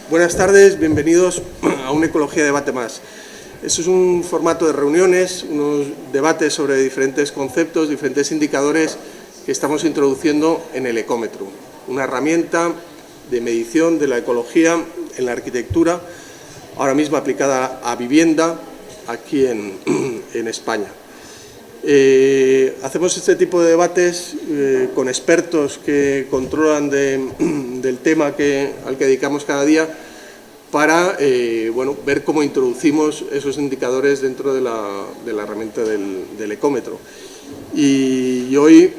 Buenas tardes, bienvenidos a un Ecología Debate Más. Esto es un formato de reuniones, unos debates sobre diferentes conceptos, diferentes indicadores que estamos introduciendo en el ecómetro, una herramienta de medición de la ecología en la arquitectura, ahora mismo aplicada a vivienda aquí en España. Hacemos este tipo de debates con expertos que controlan del tema al que dedicamos cada día para ver cómo introducimimos esos indicadores dentro de la herramienta del ecómetro. Y hoy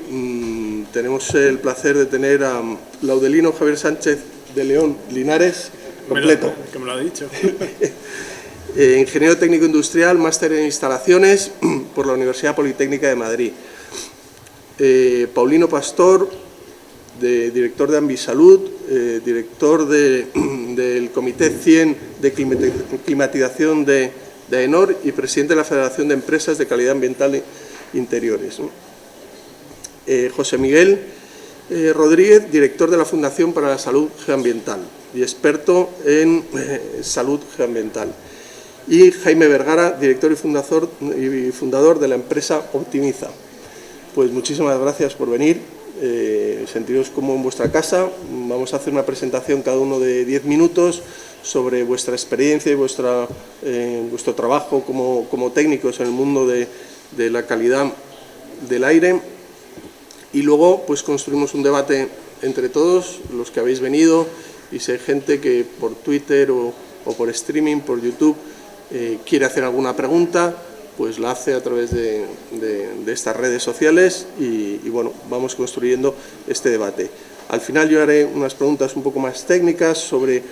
tenemos el placer de tener a Laudelino Javier Sánchez de León Linares, completo. Que me lo ha dicho. Ingeniero técnico industrial, máster en instalaciones por la Universidad Politécnica de Madrid. Paulino Pastor, director de Ambisalud, director del Comité 100 de Climatización de AENOR y presidente de la Federación de Empresas de Calidad Ambiental Interiores. José Miguel Rodríguez, director de la Fundación para la Salud Geoambiental y experto en salud geoambiental. Y Jaime Vergara, director y fundador de la empresa Optimiza. Pues muchísimas gracias por venir, sentiros como en vuestra casa. Vamos a hacer una presentación cada uno de 10 minutos sobre vuestra experiencia y vuestro trabajo como técnicos en el mundo de la calidad del aire. Y luego pues construimos un debate entre todos los que habéis venido, y si hay gente que por Twitter o por streaming, por YouTube, quiere hacer alguna pregunta, pues la hace a través de estas redes sociales y bueno, vamos construyendo este debate. Al final yo haré unas preguntas un poco más técnicas sobre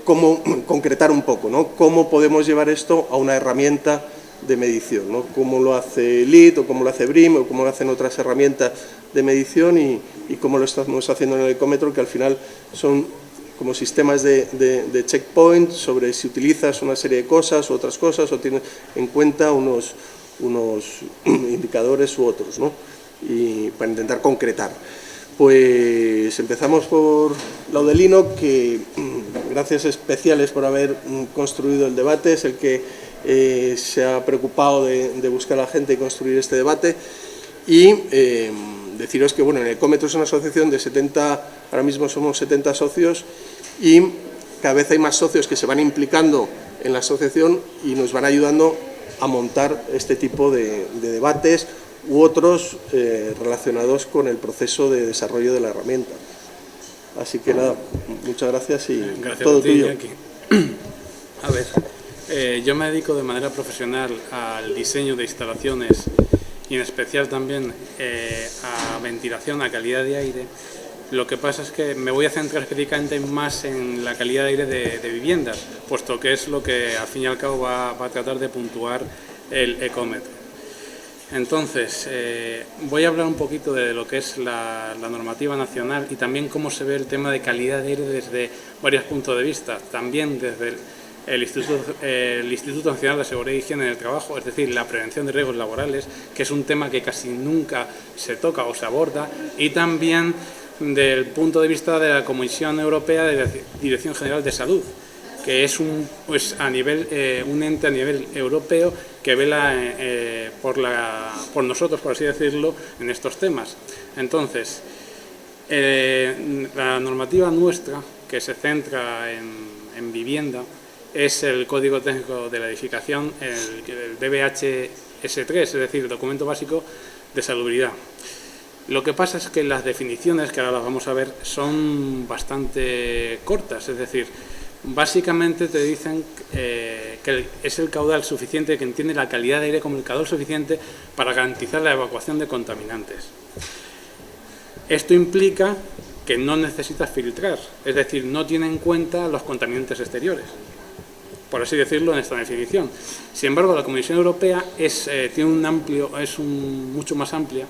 cómo concretar un poco, ¿no? Cómo podemos llevar esto a una herramienta de medición, ¿no? Cómo lo hace LEED o cómo lo hace BREEAM o cómo lo hacen otras herramientas de medición y cómo lo estamos haciendo en el ecómetro, que al final son como sistemas de checkpoint sobre si utilizas una serie de cosas u otras cosas o tienes en cuenta unos indicadores u otros, ¿no? Y para intentar concretar. Pues empezamos por Laudelino, que gracias especiales por haber construido el debate, es el que se ha preocupado de buscar a la gente y construir este debate. Y deciros que bueno, en el ecómetro es una asociación de 70, ahora mismo somos 70 socios y cada vez hay más socios que se van implicando en la asociación y nos van ayudando a montar este tipo de debates u otros relacionados con el proceso de desarrollo de la herramienta. Así que nada, muchas gracias y gracias todo a ti, tuyo. Iñaki. A ver, yo me dedico de manera profesional al diseño de instalaciones y en especial también a ventilación, a calidad de aire. Lo que pasa es que me voy a centrar específicamente más en la calidad de aire de viviendas, puesto que es lo que al fin y al cabo va a tratar de puntuar el ecómetro. Entonces, voy a hablar un poquito de lo que es la normativa nacional y también cómo se ve el tema de calidad de aire desde varios puntos de vista, también desde el Instituto Nacional de Seguridad y Higiene en el Trabajo, es decir, la prevención de riesgos laborales, que es un tema que casi nunca se toca o se aborda, y también del punto de vista de la Comisión Europea de Dirección General de Salud, que es un ente a nivel europeo que vela por nosotros, por así decirlo, en estos temas. Entonces, la normativa nuestra, que se centra en vivienda, es el Código Técnico de la Edificación, el DBHS3, es decir, el Documento Básico de Salubridad. Lo que pasa es que las definiciones, que ahora las vamos a ver, son bastante cortas, es decir, básicamente te dicen que es el caudal suficiente, que entiende la calidad de aire como el caudal suficiente para garantizar la evacuación de contaminantes. Esto implica que no necesitas filtrar, es decir, no tiene en cuenta los contaminantes exteriores, por así decirlo, en esta definición. Sin embargo, la Comisión Europea tiene mucho más amplia,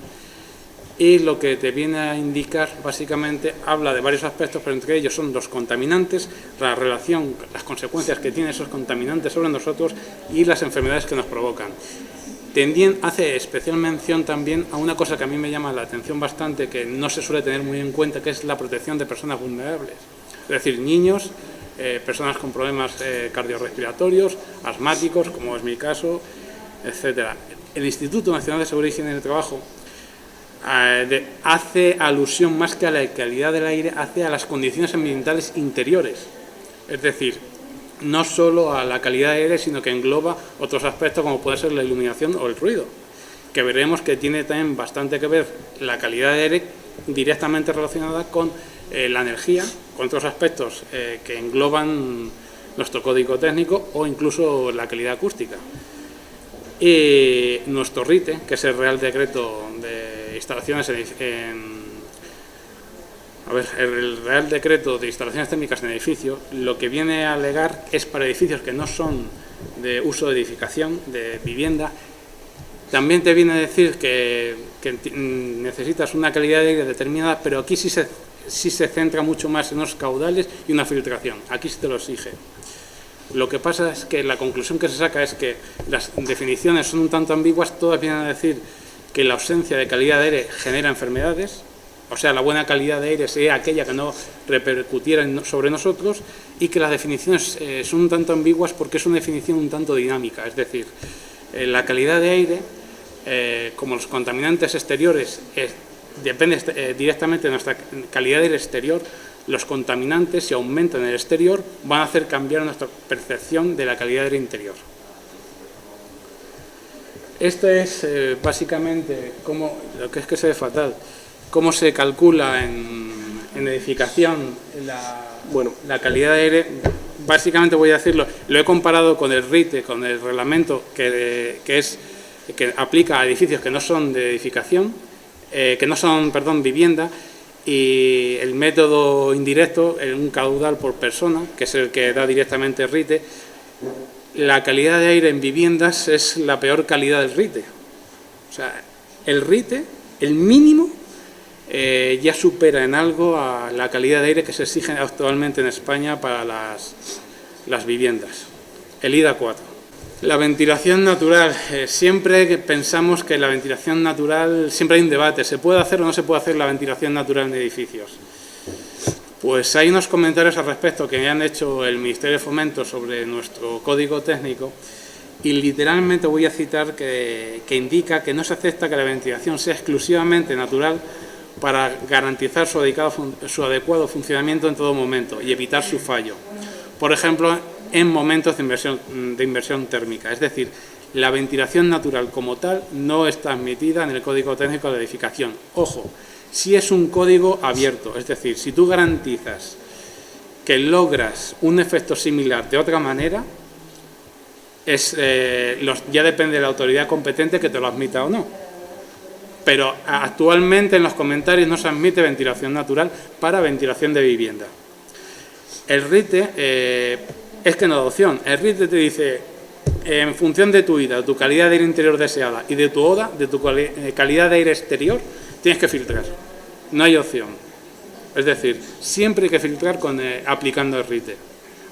y lo que te viene a indicar, básicamente, habla de varios aspectos, pero entre ellos son los contaminantes, la relación, las consecuencias que tienen esos contaminantes sobre nosotros y las enfermedades que nos provocan. Hace especial mención también a una cosa que a mí me llama la atención bastante, que no se suele tener muy en cuenta, que es la protección de personas vulnerables. Es decir, niños personas con problemas cardiorrespiratorios, asmáticos, como es mi caso, etcétera. El Instituto Nacional de Seguridad y Higiene del Trabajo hace alusión más que a la calidad del aire, hace a las condiciones ambientales interiores, es decir, no solo a la calidad del aire, sino que engloba otros aspectos como puede ser la iluminación o el ruido, que veremos que tiene también bastante que ver la calidad del aire directamente relacionada con la energía, con otros aspectos que engloban nuestro código técnico o incluso la calidad acústica. Y nuestro RITE, que es el Real Decreto de Instalaciones el Real Decreto de Instalaciones Técnicas en Edificios, lo que viene a alegar es para edificios que no son de uso de edificación, de vivienda. También te viene a decir que necesitas una calidad de aire determinada, pero aquí sí se centra mucho más en unos caudales y una filtración. Aquí sí te lo exige. Lo que pasa es que la conclusión que se saca es que las definiciones son un tanto ambiguas, todas vienen a decir que la ausencia de calidad de aire genera enfermedades, o sea, la buena calidad de aire sería aquella que no repercutiera sobre nosotros, y que las definiciones son un tanto ambiguas porque es una definición un tanto dinámica, es decir, la calidad de aire, como los contaminantes exteriores, depende directamente de nuestra calidad de aire exterior. Los contaminantes, si aumentan en el exterior, van a hacer cambiar nuestra percepción de la calidad del interior. Esto es básicamente lo que es que se ve fatal, cómo se calcula en edificación la calidad de aire. Básicamente voy a decirlo, lo he comparado con el RITE, con el reglamento que aplica a edificios que no son de edificación, que no son, vivienda, y el método indirecto, un caudal por persona, que es el que da directamente el RITE. La calidad de aire en viviendas es la peor calidad del RITE. O sea, el RITE, el mínimo, ya supera en algo a la calidad de aire que se exige actualmente en España para las viviendas. El IDA 4. La ventilación natural. Siempre que pensamos que la ventilación natural, siempre hay un debate, ¿se puede hacer o no se puede hacer la ventilación natural en edificios? Pues hay unos comentarios al respecto que me han hecho el Ministerio de Fomento sobre nuestro código técnico, y literalmente voy a citar que indica que no se acepta que la ventilación sea exclusivamente natural para garantizar su adecuado funcionamiento en todo momento y evitar su fallo. Por ejemplo, en momentos de inversión térmica. Es decir, la ventilación natural como tal no está admitida en el código técnico de edificación. Ojo, si es un código abierto, es decir, si tú garantizas que logras un efecto similar de otra manera, ya depende de la autoridad competente que te lo admita o no. Pero actualmente en los comentarios no se admite ventilación natural para ventilación de vivienda. El RITE es que no da opción. El RITE te dice, en función de tu IDA, de tu calidad de aire interior deseada y de tu ODA, de tu calidad de aire exterior, tienes que filtrar. No hay opción. Es decir, siempre hay que filtrar aplicando el RITE.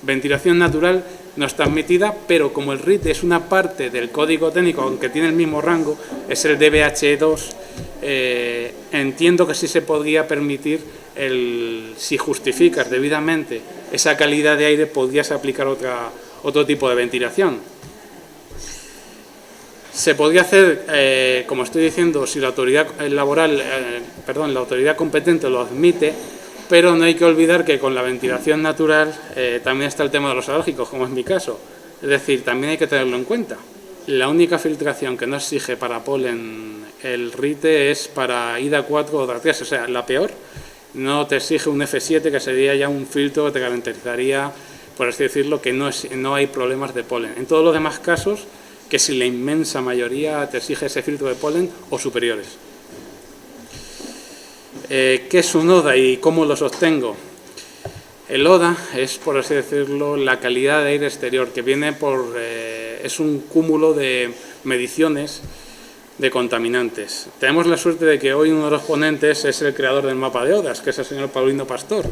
Ventilación natural no está admitida, pero como el RITE es una parte del código técnico, aunque tiene el mismo rango, es el DBH2, entiendo que sí se podría permitir, si justificas debidamente esa calidad de aire, podrías aplicar otro tipo de ventilación. Se podría hacer, como estoy diciendo, si la autoridad la autoridad competente lo admite, pero no hay que olvidar que con la ventilación natural también está el tema de los alérgicos, como es mi caso. Es decir, también hay que tenerlo en cuenta. La única filtración que no exige para polen el RITE es para IDA 4 o DA 3, o sea, la peor. No te exige un F7, que sería ya un filtro que te garantizaría, por así decirlo, que no hay problemas de polen. En todos los demás casos, que si la inmensa mayoría te exige ese filtro de polen o superiores. ¿Qué es un ODA y cómo lo sostengo? El ODA es, por así decirlo, la calidad de aire exterior, que viene es un cúmulo de mediciones de contaminantes. Tenemos la suerte de que hoy uno de los ponentes es el creador del mapa de ODAs, que es el señor Paulino Pastor.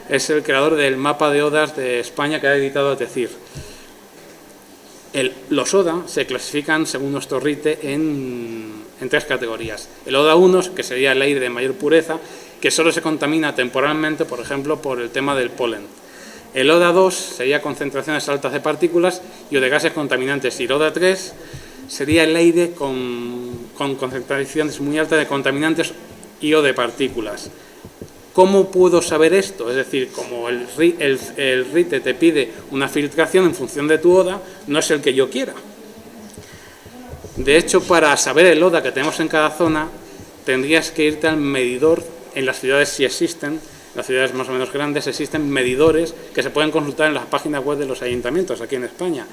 Es el creador del mapa de ODAs de España que ha editado TECIR. Los ODA se clasifican, según nuestro RITE, en tres categorías. El ODA 1, que sería el aire de mayor pureza, que solo se contamina temporalmente, por ejemplo, por el tema del polen. El ODA 2 sería concentraciones altas de partículas y o de gases contaminantes, y el ODA 3 sería el aire con concentraciones muy altas de contaminantes y o de partículas. ¿Cómo puedo saber esto? Es decir, como el RITE te pide una filtración en función de tu ODA, no es el que yo quiera. De hecho, para saber el ODA que tenemos en cada zona, tendrías que irte al medidor. En las ciudades sí existen, en las ciudades más o menos grandes existen medidores que se pueden consultar en las páginas web de los ayuntamientos aquí en España.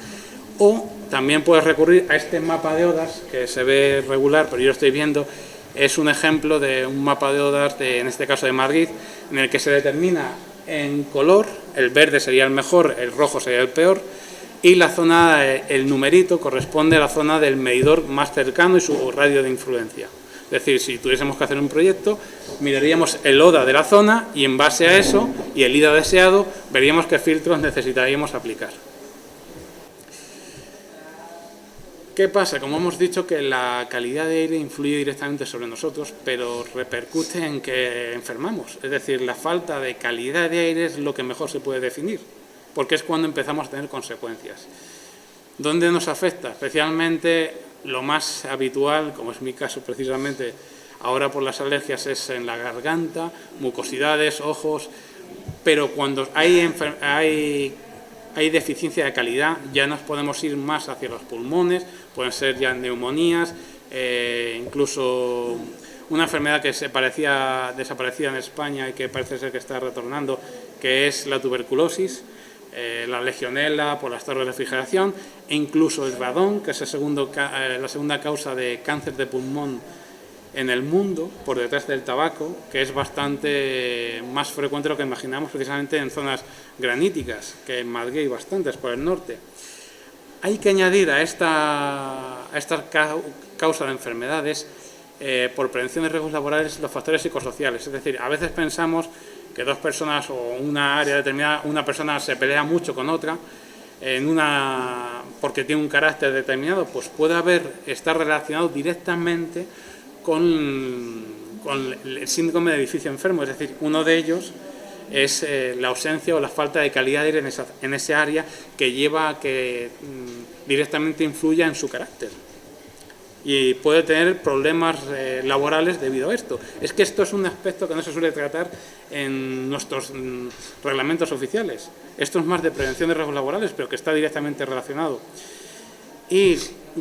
O también puedes recurrir a este mapa de ODAs, que se ve regular, pero yo lo estoy viendo. Es un ejemplo de un mapa de ODAs, en este caso de Madrid, en el que se determina en color, el verde sería el mejor, el rojo sería el peor, y la zona, el numerito, corresponde a la zona del medidor más cercano y su radio de influencia. Es decir, si tuviésemos que hacer un proyecto, miraríamos el ODA de la zona y en base a eso y el IDA deseado, veríamos qué filtros necesitaríamos aplicar. ¿Qué pasa? Como hemos dicho, que la calidad de aire influye directamente sobre nosotros, pero repercute en que enfermamos. Es decir, la falta de calidad de aire es lo que mejor se puede definir, porque es cuando empezamos a tener consecuencias. ¿Dónde nos afecta? Especialmente lo más habitual, como es mi caso precisamente ahora por las alergias, es en la garganta, mucosidades, ojos, pero cuando hay deficiencia de calidad, ya nos podemos ir más hacia los pulmones, pueden ser ya neumonías, incluso una enfermedad que desaparecía en España y que parece ser que está retornando, que es la tuberculosis, la legionela por las torres de refrigeración, e incluso el radón, que es la segunda causa de cáncer de pulmón en el mundo, por detrás del tabaco, que es bastante más frecuente de lo que imaginamos, precisamente en zonas graníticas, que en Madrid hay bastantes por el norte. Hay que añadir a esta causa de enfermedades, por prevención de riesgos laborales, los factores psicosociales. Es decir, a veces pensamos que dos personas o una área determinada, una persona se pelea mucho con otra, porque tiene un carácter determinado, pues puede estar relacionado directamente con el síndrome de edificio enfermo. Es decir, uno de ellos es la ausencia o la falta de calidad de aire en ese área, que lleva a que directamente influya en su carácter. Y puede tener problemas laborales debido a esto. Es que esto es un aspecto que no se suele tratar en nuestros reglamentos oficiales. Esto es más de prevención de riesgos laborales, pero que está directamente relacionado. Y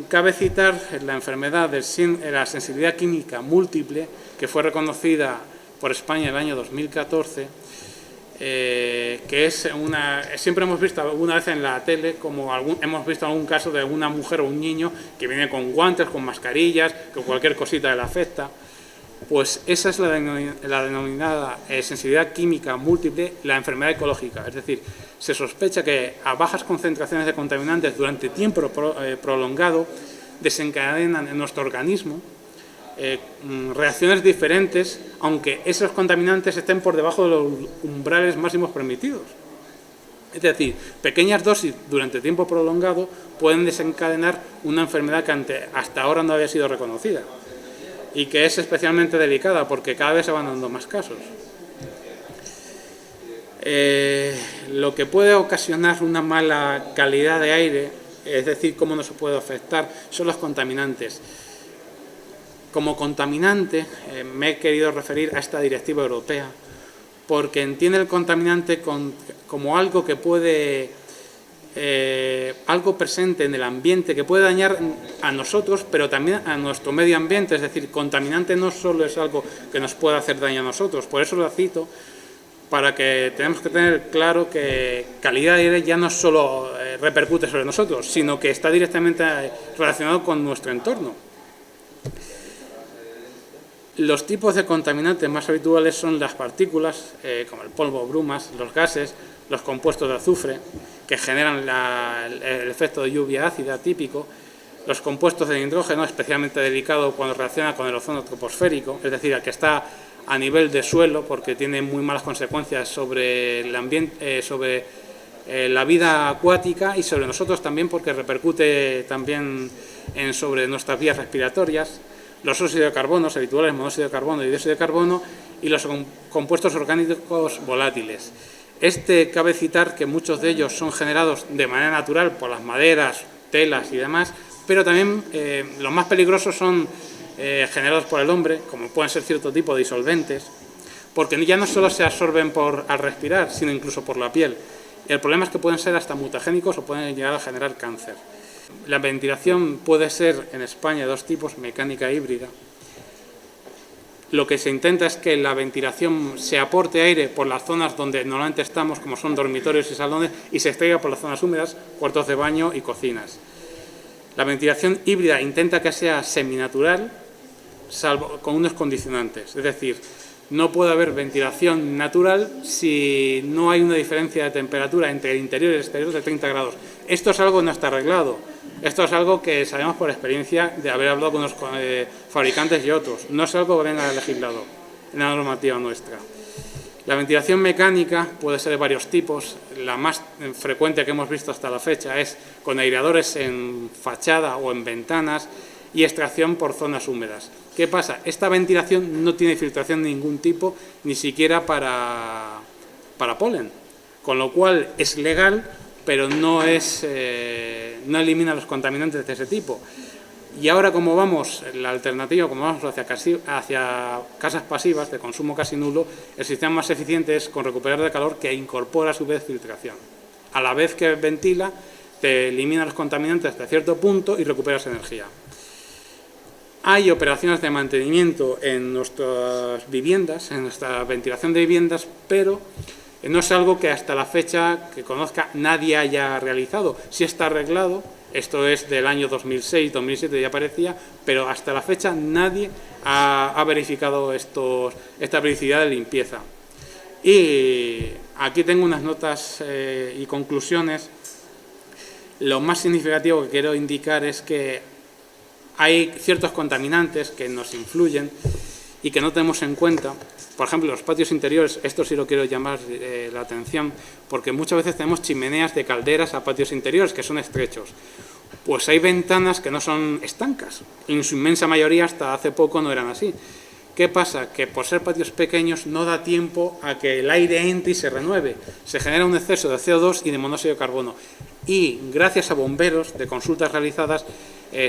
cabe citar la enfermedad de la sensibilidad química múltiple, que fue reconocida por España en el año 2014, que es siempre hemos visto alguna vez en la tele, hemos visto algún caso de una mujer o un niño que viene con guantes, con mascarillas, que cualquier cosita le afecta. Pues esa es la denominada sensibilidad química múltiple, la enfermedad ecológica. Es decir, se sospecha que a bajas concentraciones de contaminantes durante tiempo prolongado desencadenan en nuestro organismo reacciones diferentes, aunque esos contaminantes estén por debajo de los umbrales máximos permitidos. Es decir, pequeñas dosis durante tiempo prolongado pueden desencadenar una enfermedad que hasta ahora no había sido reconocida y que es especialmente delicada porque cada vez se van dando más casos. Lo que puede ocasionar una mala calidad de aire, es decir, cómo nos puede afectar, son los contaminantes. Como contaminante me he querido referir a esta directiva europea porque entiende el contaminante como algo que puede, algo presente en el ambiente que puede dañar a nosotros, pero también a nuestro medio ambiente. Es decir, contaminante no solo es algo que nos puede hacer daño a nosotros, por eso lo cito, para que tenemos que tener claro que calidad de aire ya no solo repercute sobre nosotros, sino que está directamente relacionado con nuestro entorno. Los tipos de contaminantes más habituales son las partículas, como el polvo, brumas, los gases, los compuestos de azufre, que generan el efecto de lluvia ácida típico, los compuestos de nitrógeno, especialmente delicado cuando reacciona con el ozono troposférico, es decir, el que está a nivel de suelo, porque tiene muy malas consecuencias sobre el ambiente, sobre la vida acuática y sobre nosotros también, porque repercute también sobre nuestras vías respiratorias. Los óxidos de carbono habituales, monóxido de carbono y dióxido de carbono, y los compuestos orgánicos volátiles. Cabe citar que muchos de ellos son generados de manera natural por las maderas, telas y demás, pero también los más peligrosos son generados por el hombre, como pueden ser cierto tipo de disolventes, porque ya no solo se absorben al respirar, sino incluso por la piel. El problema es que pueden ser hasta mutagénicos o pueden llegar a generar cáncer. La ventilación puede ser en España de dos tipos, mecánica e híbrida. Lo que se intenta es que la ventilación se aporte aire por las zonas donde normalmente estamos, como son dormitorios y salones, y se extraiga por las zonas húmedas, cuartos de baño y cocinas. La ventilación híbrida intenta que sea seminatural, salvo con unos condicionantes, es decir, no puede haber ventilación natural si no hay una diferencia de temperatura entre el interior y el exterior de 30 grados. Esto es algo que no está arreglado. Esto es algo que sabemos por experiencia de haber hablado con los fabricantes y otros. No es algo que venga del legislador, en la normativa nuestra. La ventilación mecánica puede ser de varios tipos. La más frecuente que hemos visto hasta la fecha es con aireadores en fachada o en ventanas y extracción por zonas húmedas. ¿Qué pasa? Esta ventilación no tiene filtración de ningún tipo, ni siquiera para polen, con lo cual es legal, pero no elimina los contaminantes de ese tipo. Y ahora, como vamos, la alternativa, como vamos hacia casas pasivas de consumo casi nulo, el sistema más eficiente es con recuperador de calor que incorpora a su vez filtración. A la vez que ventila, te elimina los contaminantes hasta cierto punto y recuperas energía. Hay operaciones de mantenimiento en nuestras viviendas, en nuestra ventilación de viviendas, pero no es algo que hasta la fecha que conozca nadie haya realizado. Sí está arreglado, esto es del año 2006, 2007 ya aparecía, pero hasta la fecha nadie ha verificado esta vericidad de limpieza. Y aquí tengo unas notas y conclusiones. Lo más significativo que quiero indicar es que hay ciertos contaminantes que nos influyen y que no tenemos en cuenta. Por ejemplo, los patios interiores, esto sí lo quiero llamar la atención, porque muchas veces tenemos chimeneas de calderas a patios interiores que son estrechos. Pues hay ventanas que no son estancas, en su inmensa mayoría hasta hace poco no eran así. ¿Qué pasa? Que por ser patios pequeños no da tiempo a que el aire entre y se renueve. Se genera un exceso de CO2 y de monóxido de carbono. Y gracias a bomberos de consultas realizadas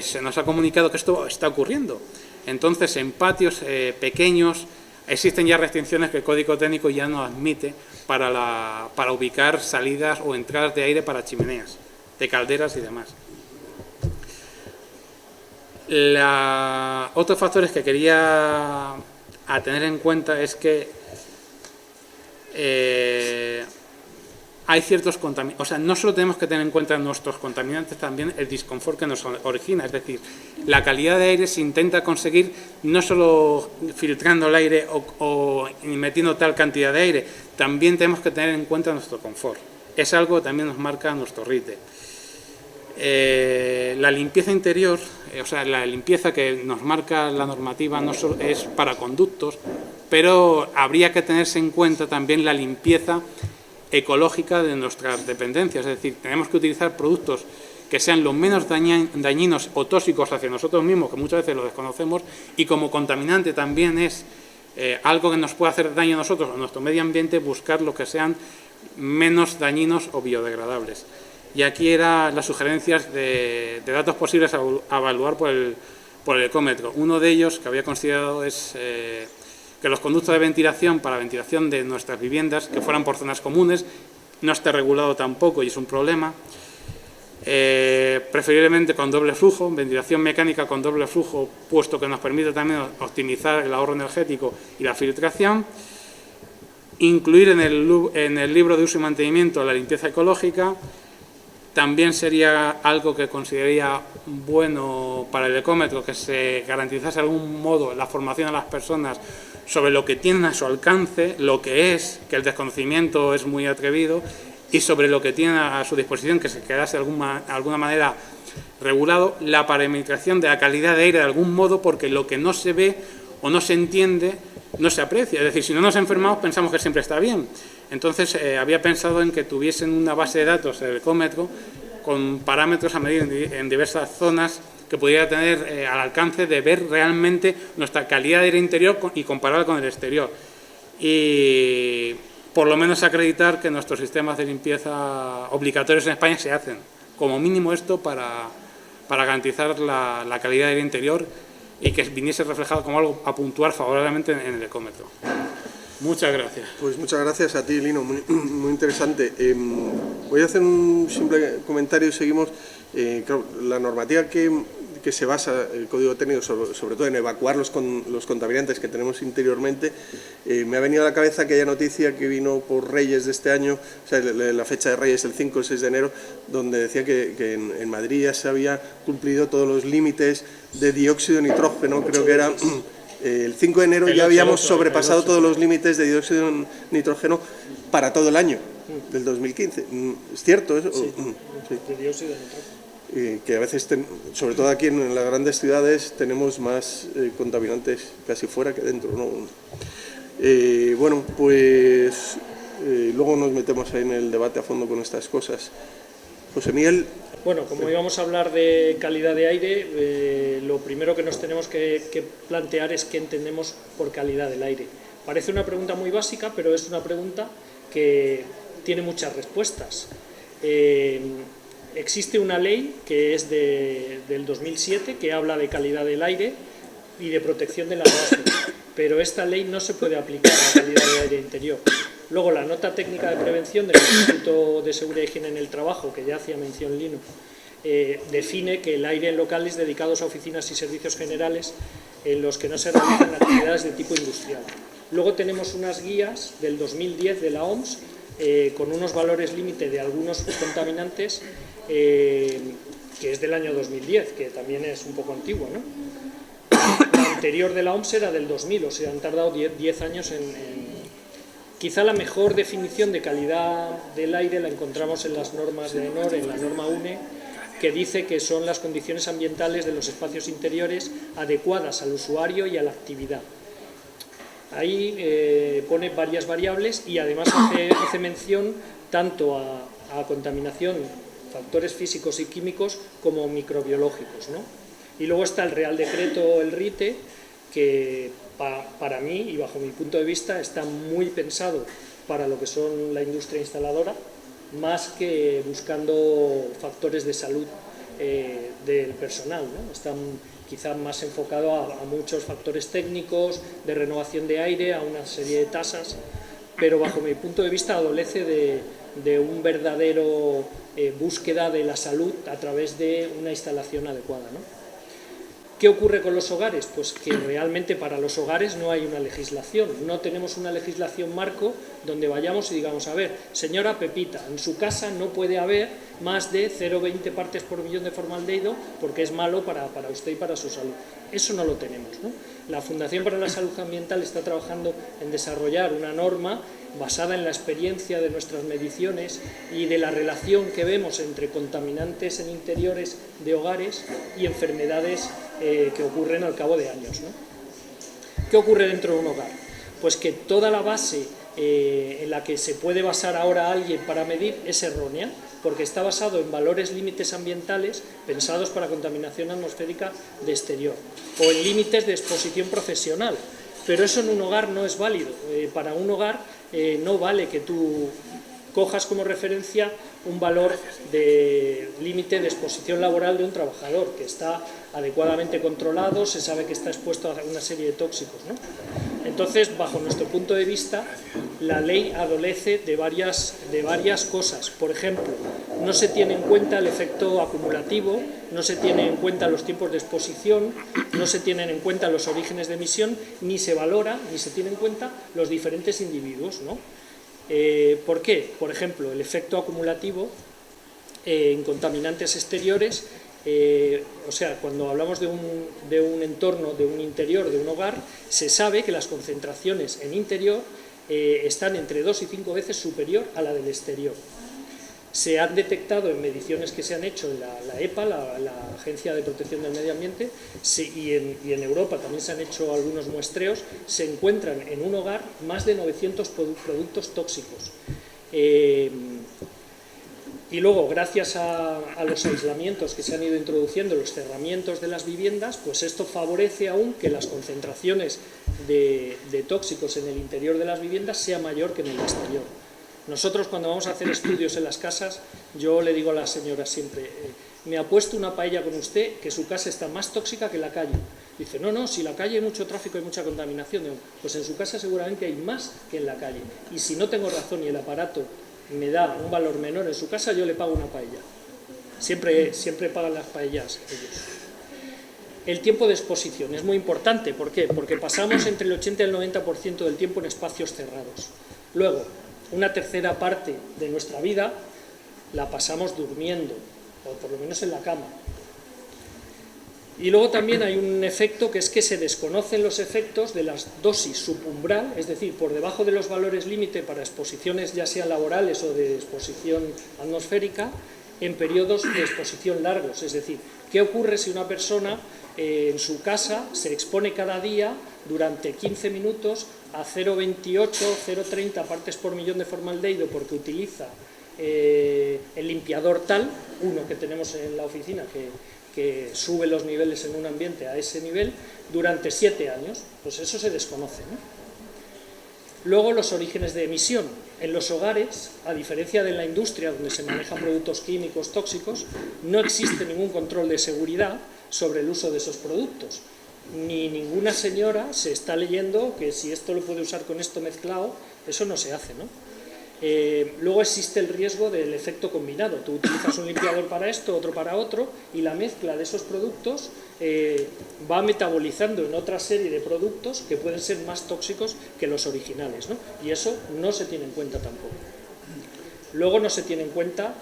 se nos ha comunicado que esto está ocurriendo. Entonces, en patios pequeños existen ya restricciones que el Código Técnico ya no admite para ubicar salidas o entradas de aire para chimeneas, de calderas y demás. Otros factores que quería tener en cuenta es que hay ciertos contaminantes, o sea, no solo tenemos que tener en cuenta nuestros contaminantes, también el disconfort que nos origina, es decir, la calidad de aire se intenta conseguir no solo filtrando el aire o metiendo tal cantidad de aire, también tenemos que tener en cuenta nuestro confort. Es algo que también nos marca nuestro RITE. La limpieza interior, o sea, la limpieza que nos marca la normativa no solo es para conductos, pero habría que tenerse en cuenta también la limpieza ecológica de nuestras dependencias, es decir, tenemos que utilizar productos que sean lo menos dañinos o tóxicos hacia nosotros mismos, que muchas veces lo desconocemos, y como contaminante también es algo que nos puede hacer daño a nosotros o a nuestro medio ambiente, buscar lo que sean menos dañinos o biodegradables. Y aquí eran las sugerencias de datos posibles a evaluar por el ecómetro. Uno de ellos que había considerado es que los conductos de ventilación para ventilación de nuestras viviendas, que fueran por zonas comunes, no esté regulado tampoco y es un problema. Preferiblemente con doble flujo, ventilación mecánica con doble flujo, puesto que nos permite también optimizar el ahorro energético y la filtración. Incluir en el libro de uso y mantenimiento la limpieza ecológica. También sería algo que consideraría bueno para el ecómetro, que se garantizase de algún modo la formación a las personas sobre lo que tienen a su alcance, lo que es, que el desconocimiento es muy atrevido, y sobre lo que tienen a su disposición, que se quedase de alguna manera regulado, la parametrización de la calidad de aire de algún modo, porque lo que no se ve o no se entiende no se aprecia. Es decir, si no nos enfermamos pensamos que siempre está bien. Entonces había pensado en que tuviesen una base de datos, el ecómetro, con parámetros a medir en diversas zonas que pudiera tener al alcance de ver realmente nuestra calidad de aire interior y compararla con el exterior. Y por lo menos acreditar que nuestros sistemas de limpieza obligatorios en España se hacen. Como mínimo esto para garantizar la calidad del interior y que viniese reflejado como algo a puntuar favorablemente en el ecómetro. Muchas gracias. Pues muchas gracias a ti, Lino, muy interesante. Voy a hacer un simple comentario y seguimos. Claro, la normativa que se basa el Código Técnico, sobre todo en evacuar los contaminantes que tenemos interiormente, me ha venido a la cabeza aquella noticia que vino por Reyes de este año, o sea, la fecha de Reyes, el 5 o el 6 de enero, donde decía que en Madrid ya se había cumplido todos los límites de dióxido de nitrógeno, creo que era... El 5 de enero ya habíamos sobrepasado todos los límites de dióxido de nitrógeno para todo el año del 2015. ¿Es cierto eso? Sí, de dióxido de nitrógeno. Que a veces, sobre todo aquí en las grandes ciudades, tenemos más contaminantes casi fuera que dentro, ¿no? Bueno, pues luego nos metemos ahí en el debate a fondo con estas cosas. José Miguel. Bueno, como íbamos a hablar de calidad de aire, lo primero que nos tenemos que plantear es qué entendemos por calidad del aire. Parece una pregunta muy básica, pero es una pregunta que tiene muchas respuestas. Existe una ley que es del 2007 que habla de calidad del aire y de protección de la atmósfera, pero esta ley no se puede aplicar a la calidad del aire interior. Luego, la nota técnica de prevención del Instituto de Seguridad y Higiene en el Trabajo, que ya hacía mención Lino, define que el aire en locales dedicados a oficinas y servicios generales en los que no se realizan actividades de tipo industrial. Luego tenemos unas guías del 2010 de la OMS con unos valores límite de algunos contaminantes que es del año 2010, que también es un poco antiguo, ¿no? La anterior de la OMS era del 2000, o sea, han tardado 10 años en... Quizá la mejor definición de calidad del aire la encontramos en las normas de ENOR, en la norma UNE, que dice que son las condiciones ambientales de los espacios interiores adecuadas al usuario y a la actividad. Ahí pone varias variables y además hace mención tanto a contaminación, factores físicos y químicos, como microbiológicos, ¿no? Y luego está el Real Decreto, el RITE, que para mí y bajo mi punto de vista está muy pensado para lo que son la industria instaladora, más que buscando factores de salud del personal, ¿no? Están quizá más enfocado a muchos factores técnicos, de renovación de aire, a una serie de tasas, pero bajo mi punto de vista adolece de un verdadero búsqueda de la salud a través de una instalación adecuada, ¿no? ¿Qué ocurre con los hogares? Pues que realmente para los hogares no hay una legislación, no tenemos una legislación marco donde vayamos y digamos, a ver, señora Pepita, en su casa no puede haber más de 0,20 partes por millón de formaldehído porque es malo para usted y para su salud. Eso no lo tenemos, ¿no? La Fundación para la Salud Ambiental está trabajando en desarrollar una norma basada en la experiencia de nuestras mediciones y de la relación que vemos entre contaminantes en interiores de hogares y enfermedades que ocurren al cabo de años, ¿no? ¿Qué ocurre dentro de un hogar? Pues que toda la base en la que se puede basar ahora alguien para medir es errónea, porque está basado en valores límites ambientales pensados para contaminación atmosférica de exterior, o en límites de exposición profesional, pero eso en un hogar no es válido. Para un hogar no vale que tú cojas como referencia un valor de límite de exposición laboral de un trabajador que está adecuadamente controlado, se sabe que está expuesto a una serie de tóxicos, ¿no? Entonces, bajo nuestro punto de vista, la ley adolece de varias cosas. Por ejemplo, no se tiene en cuenta el efecto acumulativo, no se tiene en cuenta los tiempos de exposición, no se tienen en cuenta los orígenes de emisión, ni se valora, ni se tiene en cuenta los diferentes individuos, ¿no? ¿Por qué? Por ejemplo, el efecto acumulativo en contaminantes exteriores, o sea, cuando hablamos de un entorno, de un interior, de un hogar, se sabe que las concentraciones en interior están entre 2 y 5 veces superior a la del exterior. Se han detectado en mediciones que se han hecho en la EPA, la Agencia de Protección del Medio Ambiente, y en Europa también se han hecho algunos muestreos, se encuentran en un hogar más de 900 productos tóxicos. Y luego, gracias a los aislamientos que se han ido introduciendo, los cerramientos de las viviendas, pues esto favorece aún que las concentraciones de tóxicos en el interior de las viviendas sea mayor que en el exterior. Nosotros, cuando vamos a hacer estudios en las casas, yo le digo a las señoras siempre, me apuesto una paella con usted que su casa está más tóxica que la calle. Dice, no, no, si la calle hay mucho tráfico, hay mucha contaminación. Digo, pues en su casa seguramente hay más que en la calle. Y si no tengo razón y el aparato me da un valor menor en su casa, yo le pago una paella. Siempre pagan las paellas ellos. El tiempo de exposición es muy importante. ¿Por qué? Porque pasamos entre el 80 y el 90% del tiempo en espacios cerrados. Luego, una tercera parte de nuestra vida la pasamos durmiendo, o por lo menos en la cama. Y luego también hay un efecto que es que se desconocen los efectos de las dosis subumbral, es decir, por debajo de los valores límite para exposiciones ya sean laborales o de exposición atmosférica, en periodos de exposición largos. Es decir, ¿qué ocurre si una persona en su casa se expone cada día durante 15 minutos a 0,28, 0,30 partes por millón de formaldehído porque utiliza el limpiador tal, uno que tenemos en la oficina que sube los niveles en un ambiente a ese nivel durante 7 años? Pues eso se desconoce, ¿no? Luego, los orígenes de emisión. En los hogares, a diferencia de la industria donde se manejan productos químicos tóxicos, no existe ningún control de seguridad sobre el uso de esos productos. Ni ninguna señora se está leyendo que si esto lo puede usar con esto mezclado, eso no se hace, ¿no? Luego existe el riesgo del efecto combinado. Tú utilizas un limpiador para esto, otro para otro, y la mezcla de esos productos va metabolizando en otra serie de productos que pueden ser más tóxicos que los originales, ¿no? Y eso no se tiene en cuenta tampoco. Luego no se tiene en cuenta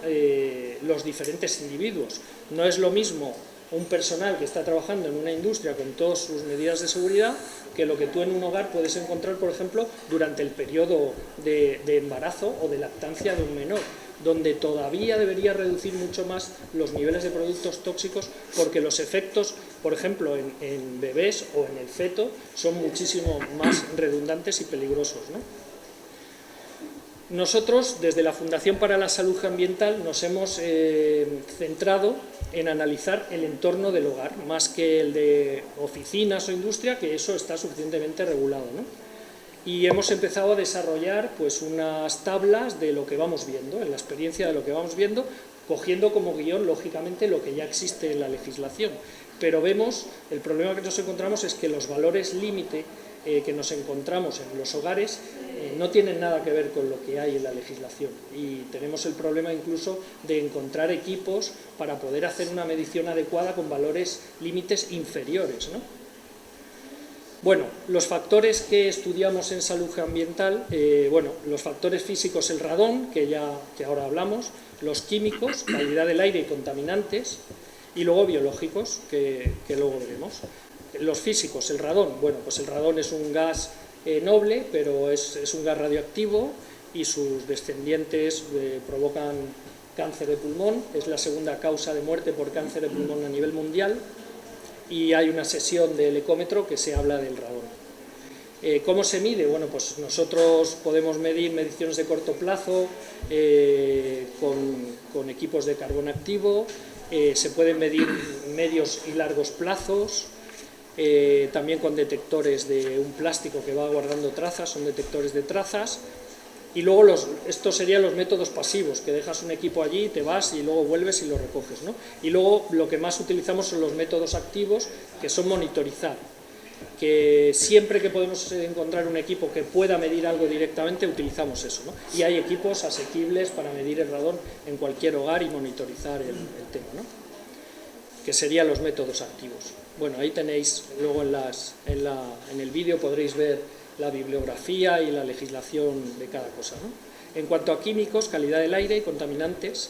los diferentes individuos. No es lo mismo un personal que está trabajando en una industria con todas sus medidas de seguridad que lo que tú en un hogar puedes encontrar, por ejemplo, durante el periodo de embarazo o de lactancia de un menor, donde todavía debería reducir mucho más los niveles de productos tóxicos porque los efectos, por ejemplo, en bebés o en el feto son muchísimo más redundantes y peligrosos, ¿no? Nosotros, desde la Fundación para la Salud Ambiental, nos hemos centrado en analizar el entorno del hogar, más que el de oficinas o industria, que eso está suficientemente regulado, ¿no? Y hemos empezado a desarrollar pues unas tablas de lo que vamos viendo, en la experiencia de lo que vamos viendo, cogiendo como guión, lógicamente, lo que ya existe en la legislación. Pero vemos, el problema que nos encontramos es que los valores límite que nos encontramos en los hogares no tienen nada que ver con lo que hay en la legislación, y tenemos el problema incluso de encontrar equipos para poder hacer una medición adecuada con valores límites inferiores, ¿no? Bueno, los factores que estudiamos en salud ambiental, bueno, los factores físicos, el radón, que ahora hablamos, los químicos, calidad del aire y contaminantes, y luego biológicos, que luego veremos. Los físicos, el radón, bueno, pues el radón es un gas noble, pero es un gas radioactivo y sus descendientes provocan cáncer de pulmón, es la segunda causa de muerte por cáncer de pulmón a nivel mundial, y hay una sesión del ecómetro que se habla del radón. ¿Cómo se mide? Bueno, pues nosotros podemos medir mediciones de corto plazo con equipos de carbón activo, se pueden medir medios y largos plazos, también con detectores de un plástico que va guardando trazas, son detectores de trazas. Y luego estos serían los métodos pasivos, que dejas un equipo allí, te vas y luego vuelves y lo recoges, ¿no? Y luego lo que más utilizamos son los métodos activos, que son monitorizar, que siempre que podemos encontrar un equipo que pueda medir algo directamente, utilizamos eso, ¿no? Y hay equipos asequibles para medir el radón en cualquier hogar y monitorizar el tema, ¿no? Que serían los métodos activos. Bueno, ahí tenéis, luego en el vídeo podréis ver la bibliografía y la legislación de cada cosa, ¿no? En cuanto a químicos, calidad del aire y contaminantes,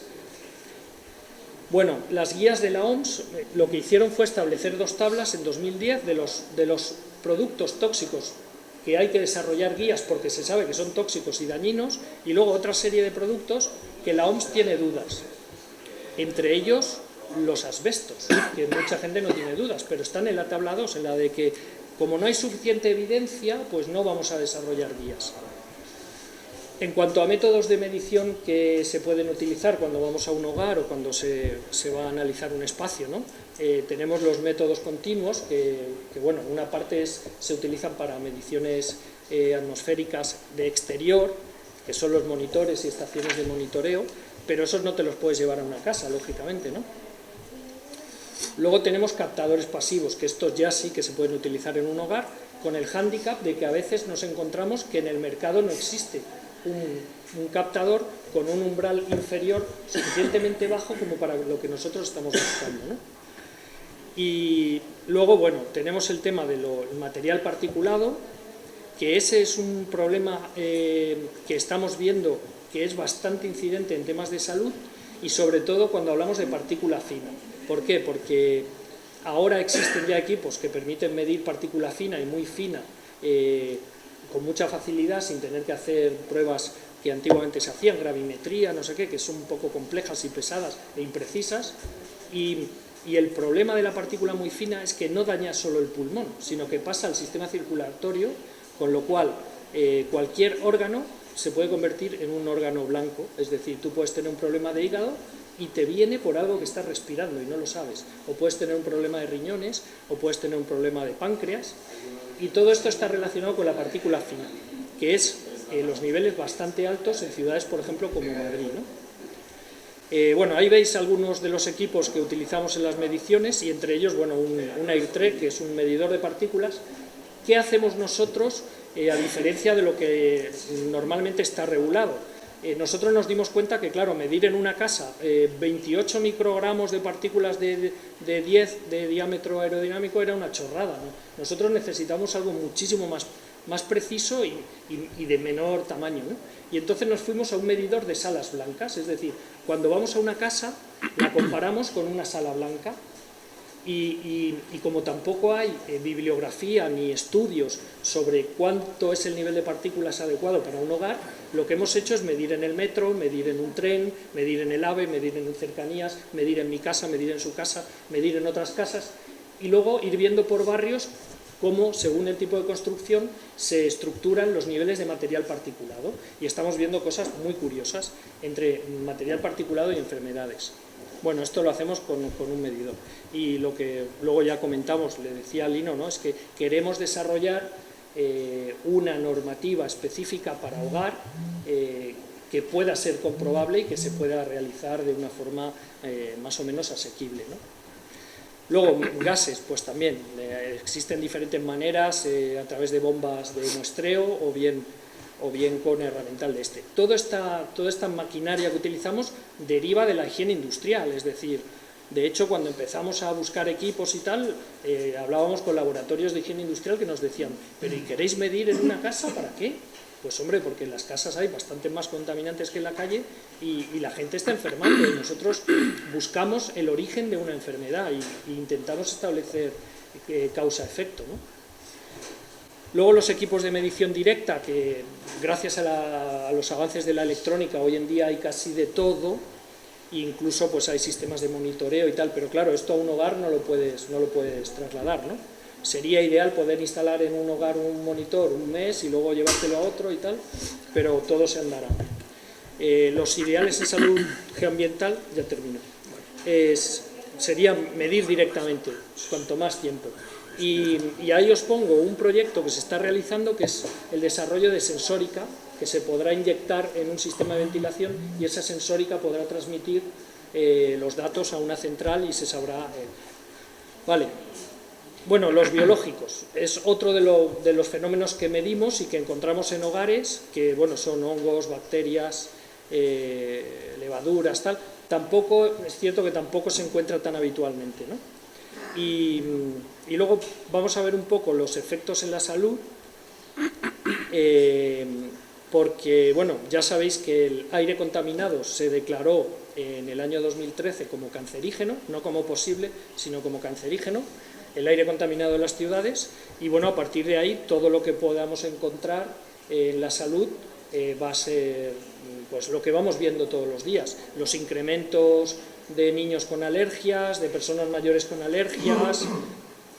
bueno, las guías de la OMS lo que hicieron fue establecer 2 tablas en 2010 de los productos tóxicos que hay que desarrollar guías porque se sabe que son tóxicos y dañinos, y luego otra serie de productos que la OMS tiene dudas, entre ellos los asbestos, que mucha gente no tiene dudas, pero están en la tabla 2, en la de que como no hay suficiente evidencia, pues no vamos a desarrollar guías. En cuanto a métodos de medición que se pueden utilizar cuando vamos a un hogar o cuando se va a analizar un espacio, ¿no? Tenemos los métodos continuos que bueno, una parte se utilizan para mediciones atmosféricas de exterior, que son los monitores y estaciones de monitoreo, pero esos no te los puedes llevar a una casa, lógicamente, ¿no? Luego tenemos captadores pasivos, que estos ya sí que se pueden utilizar en un hogar, con el hándicap de que a veces nos encontramos que en el mercado no existe un captador con un umbral inferior suficientemente bajo como para lo que nosotros estamos buscando, ¿no? Y luego, bueno, tenemos el tema del material particulado, que ese es un problema que estamos viendo que es bastante incidente en temas de salud y sobre todo cuando hablamos de partícula fina. ¿Por qué? Porque ahora existen ya equipos que permiten medir partícula fina y muy fina con mucha facilidad sin tener que hacer pruebas que antiguamente se hacían, gravimetría, no sé qué, que son un poco complejas y pesadas e imprecisas. Y el problema de la partícula muy fina es que no daña solo el pulmón, sino que pasa al sistema circulatorio, con lo cual cualquier órgano se puede convertir en un órgano blanco, es decir, tú puedes tener un problema de hígado y te viene por algo que estás respirando y no lo sabes, o puedes tener un problema de riñones, o puedes tener un problema de páncreas, y todo esto está relacionado con la partícula fina, que es los niveles bastante altos en ciudades, por ejemplo, como Madrid, ¿no? Bueno, ahí veis algunos de los equipos que utilizamos en las mediciones, y entre ellos, bueno, un AirTrack, que es un medidor de partículas. ¿Qué hacemos nosotros, a diferencia de lo que normalmente está regulado? Nosotros nos dimos cuenta que, claro, medir en una casa 28 microgramos de partículas de 10 de diámetro aerodinámico era una chorrada, ¿no? Nosotros necesitamos algo muchísimo más preciso y de menor tamaño, ¿no? Y entonces nos fuimos a un medidor de salas blancas, es decir, cuando vamos a una casa la comparamos con una sala blanca. Y como tampoco hay bibliografía ni estudios sobre cuánto es el nivel de partículas adecuado para un hogar, lo que hemos hecho es medir en el metro, medir en un tren, medir en el AVE, medir en cercanías, medir en mi casa, medir en su casa, medir en otras casas, y luego ir viendo por barrios cómo, según el tipo de construcción, se estructuran los niveles de material particulado. Y estamos viendo cosas muy curiosas entre material particulado y enfermedades. Bueno, esto lo hacemos con un medidor. Y lo que luego ya comentamos, le decía a Lino, ¿no? Es que queremos desarrollar una normativa específica para hogar que pueda ser comprobable y que se pueda realizar de una forma más o menos asequible, ¿no? Luego, gases, pues también existen diferentes maneras a través de bombas de muestreo o bien con herramental de este. Toda esta maquinaria que utilizamos deriva de la higiene industrial, es decir, de hecho, cuando empezamos a buscar equipos y tal, hablábamos con laboratorios de higiene industrial que nos decían, ¿pero y queréis medir en una casa? ¿Para qué? Pues hombre, porque en las casas hay bastante más contaminantes que en la calle y la gente está enfermando y nosotros buscamos el origen de una enfermedad e intentamos establecer causa-efecto, ¿no? Luego los equipos de medición directa, que gracias a los avances de la electrónica hoy en día hay casi de todo, incluso pues hay sistemas de monitoreo y tal, pero claro, esto a un hogar no lo puedes trasladar, ¿no? Sería ideal poder instalar en un hogar un monitor un mes y luego llevártelo a otro y tal, pero todo se andará. Los ideales en salud geoambiental, ya termino, sería medir directamente, cuanto más tiempo. Y ahí os pongo un proyecto que se está realizando, que es el desarrollo de sensórica, que se podrá inyectar en un sistema de ventilación y esa sensórica podrá transmitir los datos a una central y se sabrá... Vale. Bueno, los biológicos es otro de los fenómenos que medimos y que encontramos en hogares, que bueno, son hongos, bacterias, levaduras, tal. Tampoco, es cierto que tampoco se encuentra tan habitualmente, ¿no? Y luego vamos a ver un poco los efectos en la salud, porque bueno, ya sabéis que el aire contaminado se declaró en el año 2013 como cancerígeno, no como posible, sino como cancerígeno, el aire contaminado en las ciudades, y bueno, a partir de ahí todo lo que podamos encontrar en la salud va a ser pues lo que vamos viendo todos los días, los incrementos de niños con alergias, de personas mayores con alergias,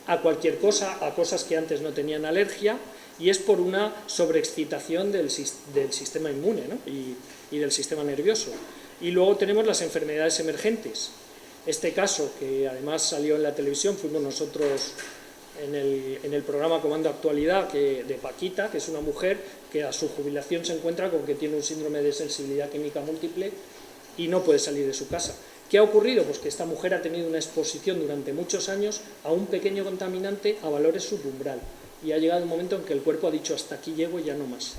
a cualquier cosa, a cosas que antes no tenían alergia, y es por una sobreexcitación del sistema inmune, ¿no? y del sistema nervioso. Y luego tenemos las enfermedades emergentes. Este caso, que además salió en la televisión, fuimos nosotros en el programa Comando Actualidad de Paquita, que es una mujer que a su jubilación se encuentra con que tiene un síndrome de sensibilidad química múltiple y no puede salir de su casa. ¿Qué ha ocurrido? Pues que esta mujer ha tenido una exposición durante muchos años a un pequeño contaminante a valores subumbral, y ha llegado un momento en que el cuerpo ha dicho hasta aquí llego y ya no más.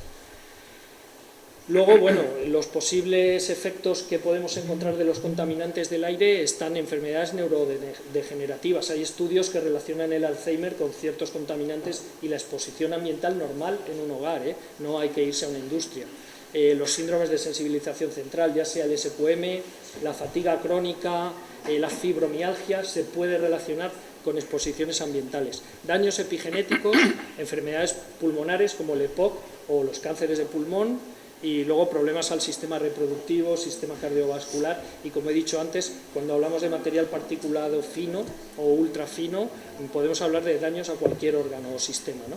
Luego, bueno, los posibles efectos que podemos encontrar de los contaminantes del aire están en enfermedades neurodegenerativas. Hay estudios que relacionan el Alzheimer con ciertos contaminantes y la exposición ambiental normal en un hogar, no hay que irse a una industria. Los síndromes de sensibilización central, ya sea el SQM, la fatiga crónica, la fibromialgia, se puede relacionar con exposiciones ambientales. Daños epigenéticos, enfermedades pulmonares como el EPOC o los cánceres de pulmón, y luego problemas al sistema reproductivo, sistema cardiovascular, y como he dicho antes, cuando hablamos de material particulado fino o ultra fino, podemos hablar de daños a cualquier órgano o sistema, ¿no?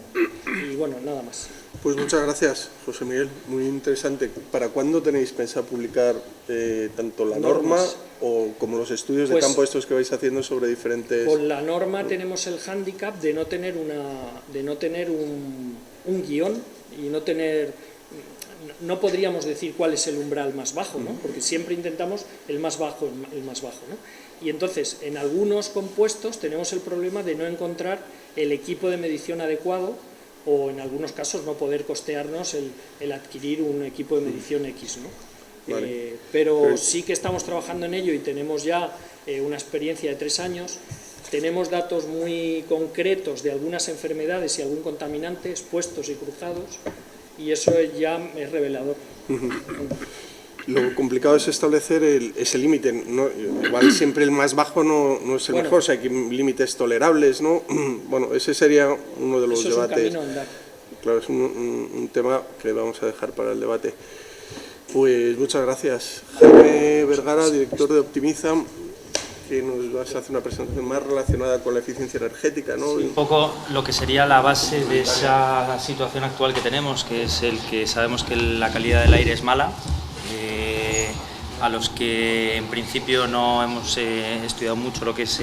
Y bueno, nada más. Pues muchas gracias, José Miguel, muy interesante. ¿Para cuándo tenéis pensado publicar tanto la norma como los estudios de campo estos que vais haciendo sobre diferentes...? Con la norma tenemos el hándicap de no tener un guión y no podríamos decir cuál es el umbral más bajo, ¿no? Porque siempre intentamos el más bajo, ¿no? Y entonces, en algunos compuestos tenemos el problema de no encontrar el equipo de medición adecuado, o en algunos casos no poder costearnos el adquirir un equipo de medición X, ¿no? Vale. Pero sí que estamos trabajando en ello y tenemos ya una experiencia de 3 años. Tenemos datos muy concretos de algunas enfermedades y algún contaminante expuestos y cruzados, y eso ya es revelador. Lo complicado es establecer ese límite, ¿no? Igual siempre el más bajo no es el mejor, o sea, hay límites tolerables, ¿no? Bueno, ese sería uno de los debates. Es un camino a andar. Claro, es un tema que vamos a dejar para el debate. Pues muchas gracias. Jaime Vergara, director de Optimiza, que nos vas a hacer una presentación más relacionada con la eficiencia energética, ¿no? Sí, un poco lo que sería la base de esa situación actual que tenemos, que es el que sabemos que la calidad del aire es mala, a los que en principio no hemos estudiado mucho lo que es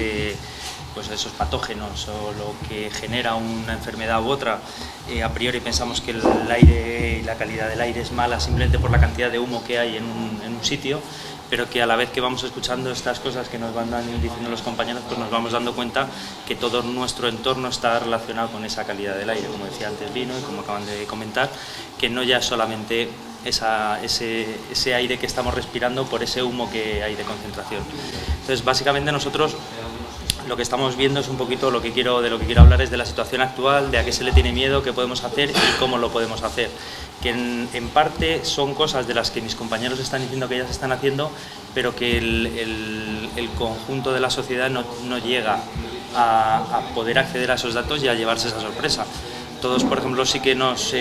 pues esos patógenos o lo que genera una enfermedad u otra. A priori pensamos que el aire y la calidad del aire es mala simplemente por la cantidad de humo que hay en un sitio, pero que a la vez que vamos escuchando estas cosas que nos van diciendo los compañeros, pues nos vamos dando cuenta que todo nuestro entorno está relacionado con esa calidad del aire, como decía antes Lino y como acaban de comentar, que no ya solamente ese aire que estamos respirando por ese humo que hay de concentración. Entonces, básicamente nosotros lo que estamos viendo es un poquito de lo que quiero hablar es de la situación actual, de a qué se le tiene miedo, qué podemos hacer y cómo lo podemos hacer. Que en parte son cosas de las que mis compañeros están diciendo que ya se están haciendo, pero que el conjunto de la sociedad no llega a poder acceder a esos datos y a llevarse esa sorpresa. Todos, por ejemplo, sí que nos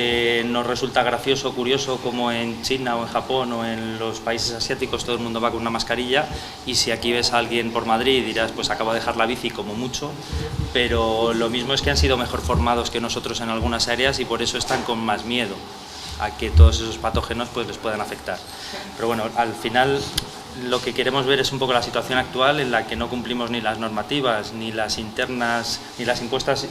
resulta gracioso o curioso como en China o en Japón o en los países asiáticos todo el mundo va con una mascarilla, y si aquí ves a alguien por Madrid dirás, pues acabo de dejar la bici como mucho, pero lo mismo es que han sido mejor formados que nosotros en algunas áreas y por eso están con más miedo a que todos esos patógenos pues les puedan afectar. Pero bueno, al final lo que queremos ver es un poco la situación actual en la que no cumplimos ni las normativas, ni las internas, ni las impuestas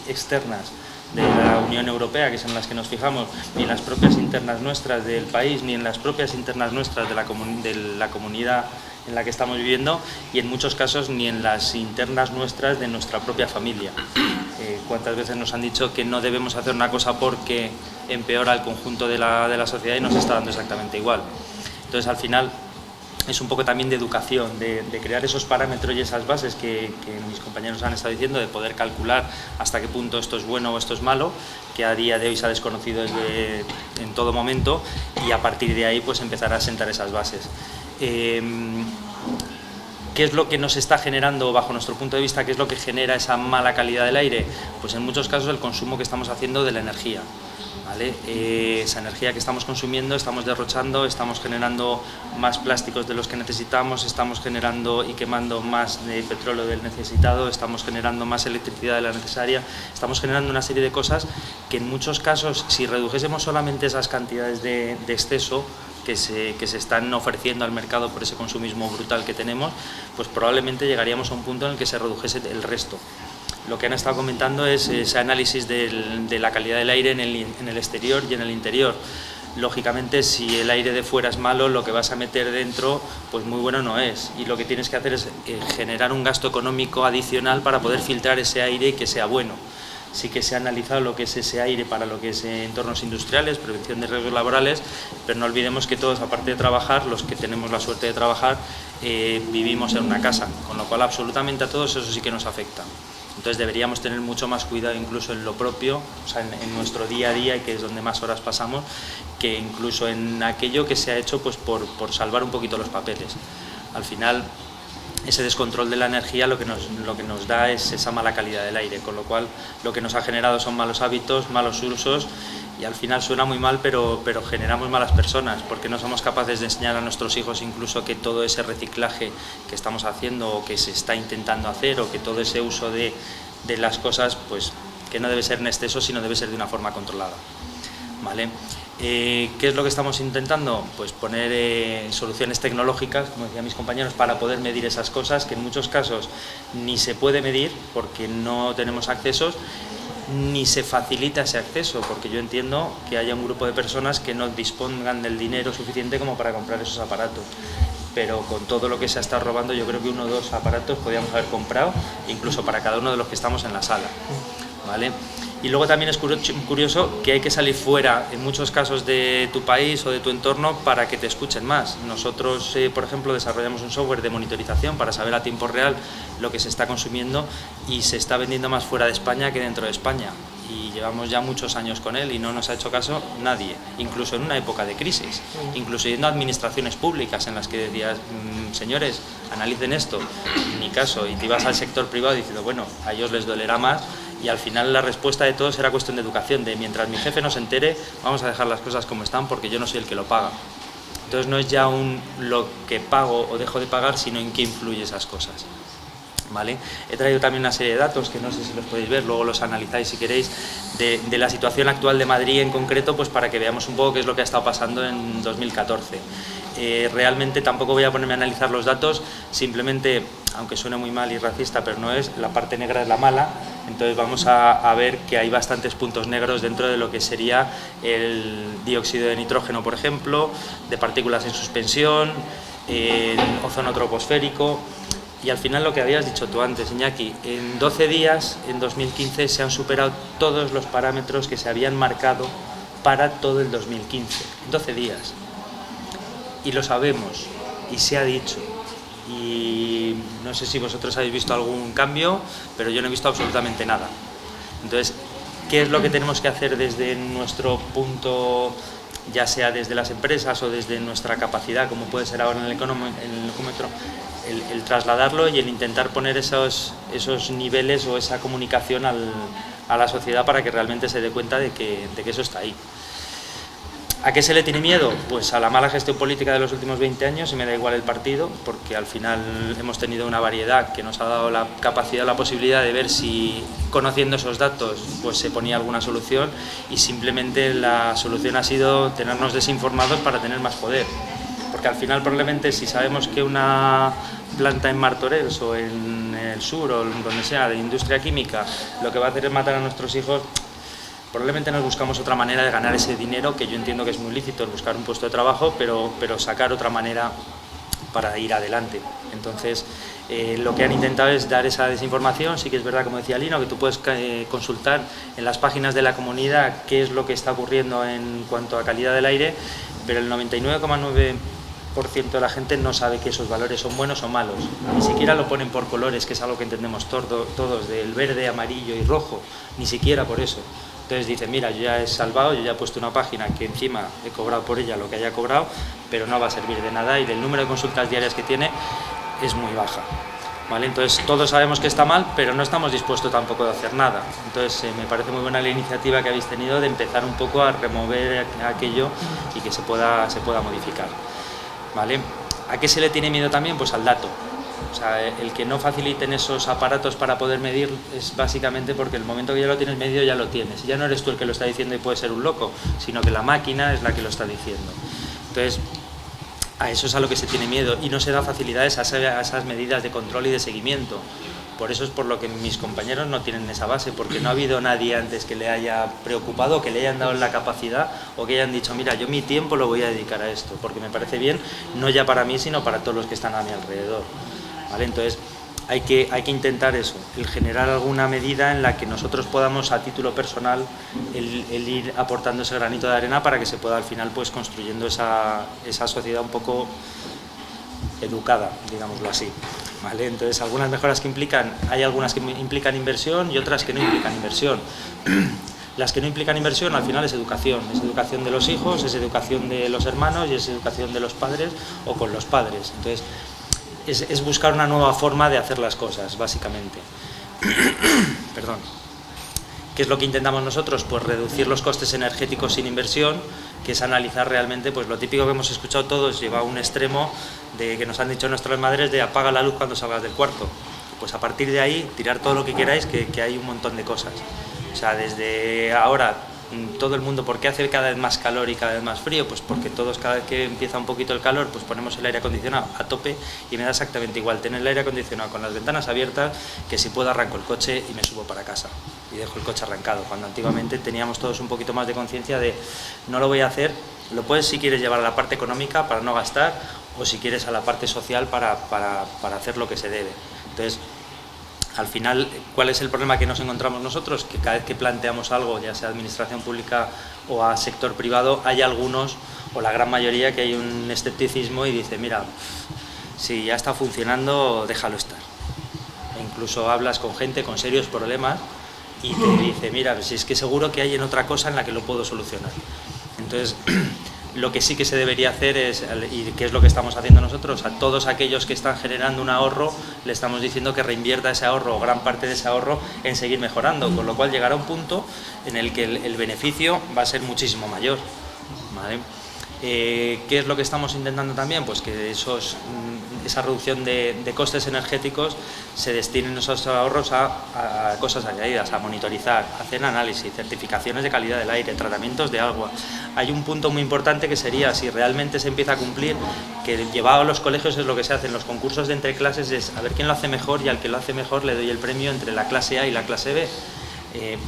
externas de la Unión Europea, que son las que nos fijamos, ni en las propias internas nuestras del país, ni en las propias internas nuestras de la comunidad en la que estamos viviendo, y en muchos casos ni en las internas nuestras de nuestra propia familia. ¿Cuántas veces nos han dicho que no debemos hacer una cosa porque empeora el conjunto de la sociedad y nos está dando exactamente igual? Entonces, al final, es un poco también de educación, de crear esos parámetros y esas bases que mis compañeros han estado diciendo, de poder calcular hasta qué punto esto es bueno o esto es malo, que a día de hoy se ha desconocido en todo momento, y a partir de ahí pues empezar a sentar esas bases. ¿Qué es lo que nos está generando, bajo nuestro punto de vista, qué es lo que genera esa mala calidad del aire? Pues en muchos casos el consumo que estamos haciendo de la energía. ¿vale? Esa energía que estamos consumiendo, estamos derrochando, estamos generando más plásticos de los que necesitamos, estamos generando y quemando más de petróleo del necesitado, estamos generando más electricidad de la necesaria, estamos generando una serie de cosas que en muchos casos, si redujésemos solamente esas cantidades de exceso que se están ofreciendo al mercado por ese consumismo brutal que tenemos, pues probablemente llegaríamos a un punto en el que se redujese el resto. Lo que han estado comentando es ese análisis de la calidad del aire en el exterior y en el interior. Lógicamente, si el aire de fuera es malo, lo que vas a meter dentro, pues muy bueno no es. Y lo que tienes que hacer es generar un gasto económico adicional para poder filtrar ese aire y que sea bueno. Sí que se ha analizado lo que es ese aire para lo que es entornos industriales, prevención de riesgos laborales, pero no olvidemos que todos, aparte de trabajar, los que tenemos la suerte de trabajar, vivimos en una casa, con lo cual absolutamente a todos eso sí que nos afecta. Entonces deberíamos tener mucho más cuidado incluso en lo propio, o sea, en nuestro día a día, y que es donde más horas pasamos, que incluso en aquello que se ha hecho pues por salvar un poquito los papeles. Al final, ese descontrol de la energía lo que nos da es esa mala calidad del aire, con lo cual lo que nos ha generado son malos hábitos, malos usos, y al final suena muy mal, pero generamos malas personas, porque no somos capaces de enseñar a nuestros hijos incluso que todo ese reciclaje que estamos haciendo o que se está intentando hacer, o que todo ese uso de las cosas, pues que no debe ser en exceso, sino debe ser de una forma controlada, ¿vale? ¿Qué es lo que estamos intentando? Pues poner soluciones tecnológicas, como decían mis compañeros, para poder medir esas cosas, que en muchos casos ni se puede medir porque no tenemos accesos, ni se facilita ese acceso, porque yo entiendo que haya un grupo de personas que no dispongan del dinero suficiente como para comprar esos aparatos. Pero con todo lo que se ha estado robando, yo creo que 1 o 2 aparatos podríamos haber comprado, incluso para cada uno de los que estamos en la sala, ¿vale? Y luego también es curioso que hay que salir fuera, en muchos casos, de tu país o de tu entorno para que te escuchen más. Nosotros, por ejemplo, desarrollamos un software de monitorización para saber a tiempo real lo que se está consumiendo, y se está vendiendo más fuera de España que dentro de España. Y llevamos ya muchos años con él y no nos ha hecho caso nadie, incluso en una época de crisis, incluso yendo a administraciones públicas en las que decías, señores, analicen esto, ni caso, y te ibas al sector privado diciendo, bueno, a ellos les dolerá más. Y al final la respuesta de todos era cuestión de educación, de mientras mi jefe no se entere, vamos a dejar las cosas como están porque yo no soy el que lo paga. Entonces no es ya lo que pago o dejo de pagar, sino en qué influye esas cosas, ¿vale? He traído también una serie de datos que no sé si los podéis ver, luego los analizáis si queréis, de la situación actual de Madrid en concreto, pues para que veamos un poco qué es lo que ha estado pasando en 2014. Realmente tampoco voy a ponerme a analizar los datos, simplemente, aunque suene muy mal y racista, pero no es, la parte negra es la mala. Entonces vamos a ver que hay bastantes puntos negros dentro de lo que sería el dióxido de nitrógeno, por ejemplo, de partículas en suspensión, ozono troposférico. Y al final lo que habías dicho tú antes, Iñaki, en 12 días, en 2015, se han superado todos los parámetros que se habían marcado para todo el 2015. 12 días. Y lo sabemos, y se ha dicho. Y no sé si vosotros habéis visto algún cambio, pero yo no he visto absolutamente nada. Entonces, ¿qué es lo que tenemos que hacer desde nuestro punto, ya sea desde las empresas o desde nuestra capacidad, como puede ser ahora en el ecómetro, el trasladarlo y el intentar poner esos niveles o esa comunicación a la sociedad para que realmente se dé cuenta de que eso está ahí? ¿A qué se le tiene miedo? Pues a la mala gestión política de los últimos 20 años, y me da igual el partido, porque al final hemos tenido una variedad que nos ha dado la capacidad, la posibilidad de ver si, conociendo esos datos, pues se ponía alguna solución, y simplemente la solución ha sido tenernos desinformados para tener más poder. Porque al final, probablemente, si sabemos que una planta en Martorell o en el sur o donde sea de industria química lo que va a hacer es matar a nuestros hijos, probablemente nos buscamos otra manera de ganar ese dinero, que yo entiendo que es muy lícito, buscar un puesto de trabajo, pero sacar otra manera para ir adelante. Entonces, lo que han intentado es dar esa desinformación. Sí que es verdad, como decía Lino, que tú puedes consultar en las páginas de la comunidad qué es lo que está ocurriendo en cuanto a calidad del aire, pero el 99,9% de la gente no sabe que esos valores son buenos o malos. Ni siquiera lo ponen por colores, que es algo que entendemos todos, del verde, amarillo y rojo, ni siquiera por eso. Entonces dicen, mira, yo ya he salvado, yo ya he puesto una página que encima he cobrado por ella lo que haya cobrado, pero no va a servir de nada, y del número de consultas diarias que tiene es muy baja. ¿vale? Entonces todos sabemos que está mal, pero no estamos dispuestos tampoco a hacer nada. Entonces me parece muy buena la iniciativa que habéis tenido de empezar un poco a remover aquello y que se pueda modificar, ¿vale? ¿A qué se le tiene miedo también? Pues al dato. O sea, el que no faciliten esos aparatos para poder medir es básicamente porque el momento que ya lo tienes medido ya lo tienes. Y ya no eres tú el que lo está diciendo y puede ser un loco, sino que la máquina es la que lo está diciendo. Entonces, a eso es a lo que se tiene miedo y no se da facilidades a esas medidas de control y de seguimiento. Por eso es por lo que mis compañeros no tienen esa base, porque no ha habido nadie antes que le haya preocupado, que le hayan dado la capacidad o que hayan dicho, mira, yo mi tiempo lo voy a dedicar a esto, porque me parece bien, no ya para mí, sino para todos los que están a mi alrededor. ¿Vale? Entonces hay que intentar eso, el generar alguna medida en la que nosotros podamos a título personal el ir aportando ese granito de arena para que se pueda al final pues construyendo esa sociedad un poco educada, digámoslo así. ¿Vale? Entonces algunas mejoras que implican, hay algunas que implican inversión y otras que no implican inversión. Las que no implican inversión al final es educación de los hijos, es educación de los hermanos y es educación de los padres o con los padres. Entonces es buscar una nueva forma de hacer las cosas, básicamente. Perdón. ¿Qué es lo que intentamos nosotros? Pues reducir los costes energéticos sin inversión, que es analizar realmente pues lo típico que hemos escuchado todos, lleva a un extremo de que nos han dicho nuestras madres de apaga la luz cuando salgas del cuarto. Pues a partir de ahí, tirar todo lo que queráis, que hay un montón de cosas. O sea, desde ahora, todo el mundo, ¿por qué hace cada vez más calor y cada vez más frío? Pues porque todos, cada vez que empieza un poquito el calor, pues ponemos el aire acondicionado a tope y me da exactamente igual tener el aire acondicionado con las ventanas abiertas que si puedo arranco el coche y me subo para casa y dejo el coche arrancado, cuando antiguamente teníamos todos un poquito más de conciencia de no lo voy a hacer, lo puedes si quieres llevar a la parte económica para no gastar o si quieres a la parte social para hacer lo que se debe. Entonces, al final, ¿cuál es el problema que nos encontramos nosotros? Que cada vez que planteamos algo, ya sea administración pública o a sector privado, hay algunos, o la gran mayoría, que hay un escepticismo y dice, mira, si ya está funcionando, déjalo estar. E incluso hablas con gente con serios problemas y te dice, mira, si es que seguro que hay en otra cosa en la que lo puedo solucionar. Entonces, lo que sí que se debería hacer es, y que es lo que estamos haciendo nosotros, a todos aquellos que están generando un ahorro, le estamos diciendo que reinvierta ese ahorro o gran parte de ese ahorro en seguir mejorando, con lo cual llegará un punto en el que el beneficio va a ser muchísimo mayor, ¿vale? ¿Qué es lo que estamos intentando también? Pues que esa reducción de costes energéticos se destinen esos ahorros a cosas añadidas, a monitorizar, hacer análisis, certificaciones de calidad del aire, tratamientos de agua. Hay un punto muy importante que sería, si realmente se empieza a cumplir, que llevado a los colegios es lo que se hace en los concursos de entre clases, es a ver quién lo hace mejor y al que lo hace mejor le doy el premio entre la clase A y la clase B.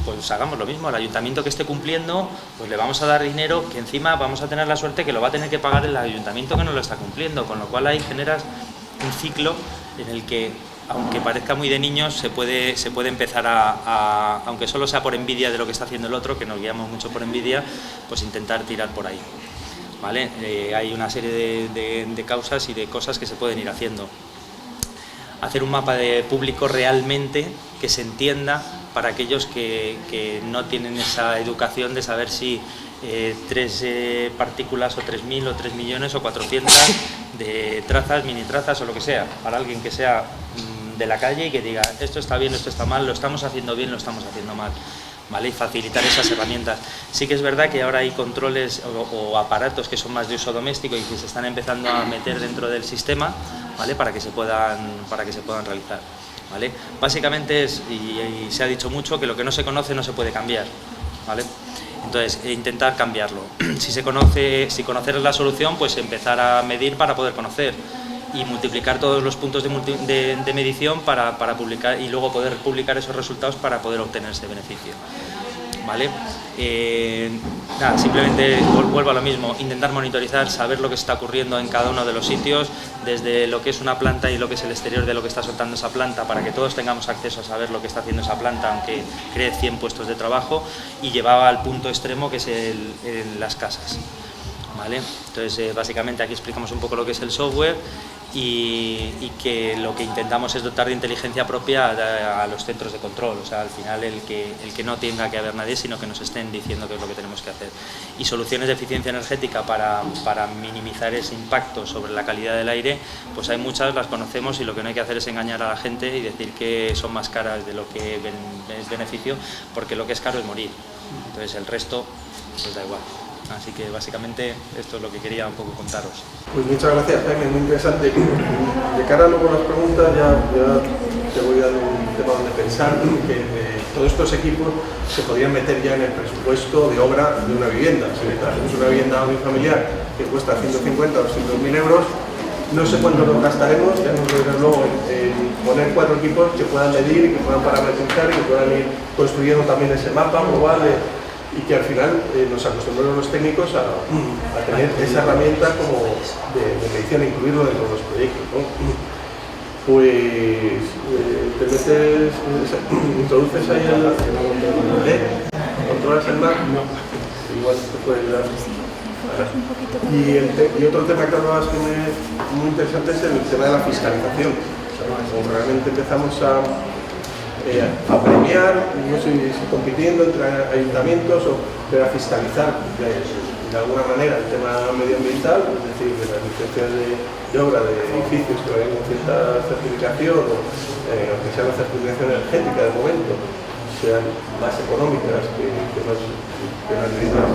Pues hagamos lo mismo, al ayuntamiento que esté cumpliendo, pues le vamos a dar dinero que encima vamos a tener la suerte que lo va a tener que pagar el ayuntamiento que no lo está cumpliendo, con lo cual ahí generas un ciclo en el que, aunque parezca muy de niños, se puede empezar aunque solo sea por envidia de lo que está haciendo el otro, que nos guiamos mucho por envidia, pues intentar tirar por ahí, ¿vale? Hay una serie de causas y de cosas que se pueden ir haciendo. Hacer un mapa de público realmente que se entienda para aquellos que no tienen esa educación de saber si 3 partículas o 3.000 o 3 millones o 400 de trazas, mini trazas o lo que sea, para alguien que sea de la calle y que diga esto está bien, esto está mal, lo estamos haciendo bien, lo estamos haciendo mal, ¿vale? Y facilitar esas herramientas. Sí que es verdad que ahora hay controles o aparatos que son más de uso doméstico y que se están empezando a meter dentro del sistema, ¿vale? Para que se puedan realizar, ¿vale? Básicamente es, y se ha dicho mucho, que lo que no se conoce no se puede cambiar, ¿vale? Entonces, intentar cambiarlo. Si conocer la solución, pues empezar a medir para poder conocer y multiplicar todos los puntos de medición para publicar y luego poder publicar esos resultados para poder obtener ese beneficio, ¿vale? Nada, simplemente vuelvo a lo mismo, intentar monitorizar, saber lo que está ocurriendo en cada uno de los sitios, desde lo que es una planta y lo que es el exterior de lo que está soltando esa planta, para que todos tengamos acceso a saber lo que está haciendo esa planta, aunque cree 100 puestos de trabajo, y llevaba al punto extremo que es las casas, ¿vale? Entonces, básicamente aquí explicamos un poco lo que es el software y que lo que intentamos es dotar de inteligencia propia a los centros de control, o sea, al final el que no tenga que haber nadie, sino que nos estén diciendo qué es lo que tenemos que hacer. Y soluciones de eficiencia energética para minimizar ese impacto sobre la calidad del aire, pues hay muchas, las conocemos, y lo que no hay que hacer es engañar a la gente y decir que son más caras de lo que es beneficio, porque lo que es caro es morir. Entonces el resto pues da igual. Así que básicamente esto es lo que quería un poco contaros. Pues muchas gracias, Jaime, muy interesante. De cara luego a las preguntas ya te voy a dar un tema donde pensar, que todos estos equipos se podrían meter ya en el presupuesto de obra de una vivienda. Si hacemos una vivienda unifamiliar que cuesta 150 o 200.000 euros, no sé cuánto nos gastaremos, ya nos lo dirán luego, en poner 4 equipos que puedan medir, que puedan parametrizar y que puedan ir construyendo también ese mapa global y que al final nos acostumbremos los técnicos a tener esa herramienta como de medición e incluirlo dentro de los proyectos, ¿no? Pues te metes, introduces ahí ¿controlas el mar? No. Igual te puedes dar. Y otro tema que hablabas que es muy interesante es el tema de la fiscalización. O sea, como realmente empezamos a premiar, no sé si compitiendo entre ayuntamientos, pero a fiscalizar de alguna manera el tema medioambiental, es decir, de las licencias de obra de edificios que vayan con cierta certificación, o aunque sea una certificación energética de momento, sean más económicas que las mismas.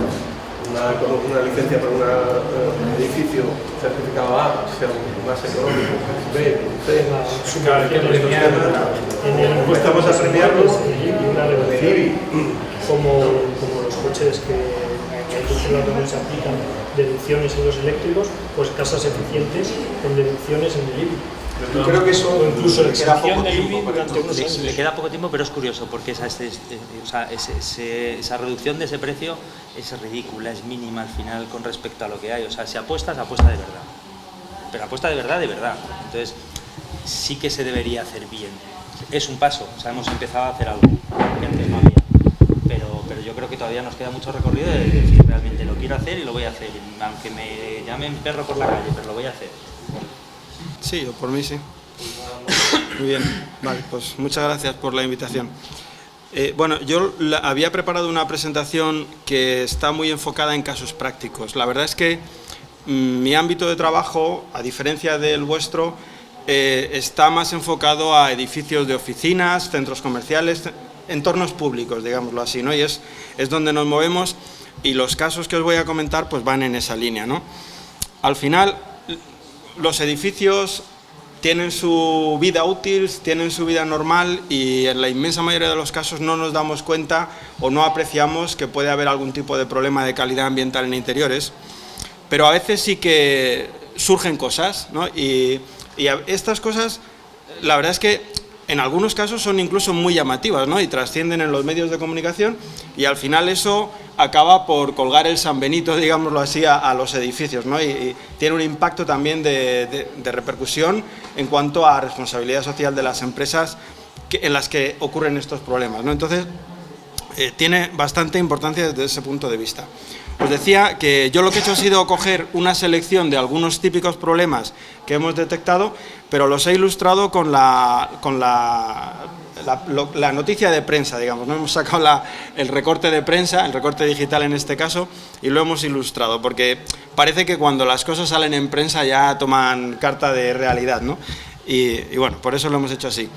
Una licencia para un edificio certificado A sea más económico, B, C, estamos a premiarlos como los coches que se aplican deducciones en los eléctricos, pues casas eficientes con deducciones en el IBI. Yo creo que eso incluso le queda poco tiempo. Le queda poco tiempo, pero es curioso porque esa reducción de ese precio es ridícula, es mínima al final con respecto a lo que hay. O sea, si apuestas, apuesta de verdad. Pero apuesta de verdad, de verdad. Entonces, sí que se debería hacer bien. Es un paso, o sea, hemos empezado a hacer algo que antes no había. Pero yo creo que todavía nos queda mucho recorrido de decir realmente lo quiero hacer y lo voy a hacer. Aunque me llamen perro por la calle, pero lo voy a hacer. Sí, por mí sí. Muy bien, vale, pues muchas gracias por la invitación. Bueno, yo había preparado una presentación que está muy enfocada en casos prácticos. La verdad es que mi ámbito de trabajo, a diferencia del vuestro, está más enfocado a edificios de oficinas, centros comerciales, entornos públicos, digámoslo así, ¿no? Y es donde nos movemos, y los casos que os voy a comentar pues van en esa línea, ¿no? Al final, los edificios tienen su vida útil, tienen su vida normal, y en la inmensa mayoría de los casos no nos damos cuenta o no apreciamos que puede haber algún tipo de problema de calidad ambiental en interiores, pero a veces sí que surgen cosas, ¿no? Y estas cosas, la verdad es que en algunos casos son incluso muy llamativas, ¿no? Y trascienden en los medios de comunicación, y al final eso acaba por colgar el San Benito, digámoslo así, a los edificios, ¿no? Y tiene un impacto también de repercusión en cuanto a responsabilidad social de las empresas en las que ocurren estos problemas, ¿no? Entonces, tiene bastante importancia desde ese punto de vista. Os decía que yo lo que he hecho ha sido coger una selección de algunos típicos problemas que hemos detectado, pero los he ilustrado con la noticia de prensa, digamos, ¿no? Hemos sacado el recorte de prensa, el recorte digital en este caso, y lo hemos ilustrado, porque parece que cuando las cosas salen en prensa ya toman carta de realidad, ¿no? Y bueno, por eso lo hemos hecho así.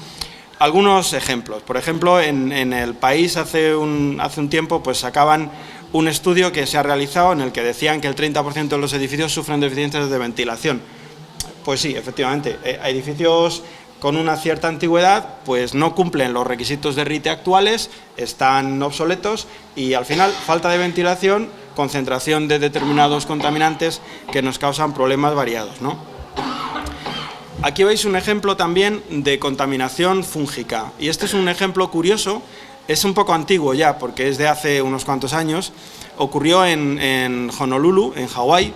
Algunos ejemplos. Por ejemplo, en El País hace un tiempo pues sacaban un estudio que se ha realizado en el que decían que el 30% de los edificios sufren deficiencias de ventilación. Pues sí, efectivamente, edificios con una cierta antigüedad pues no cumplen los requisitos de RITE actuales, están obsoletos, y al final falta de ventilación, concentración de determinados contaminantes que nos causan problemas variados, ¿no? Aquí veis un ejemplo también de contaminación fúngica, y este es un ejemplo curioso. Es un poco antiguo ya, porque es de hace unos cuantos años. Ocurrió en Honolulu, en Hawái,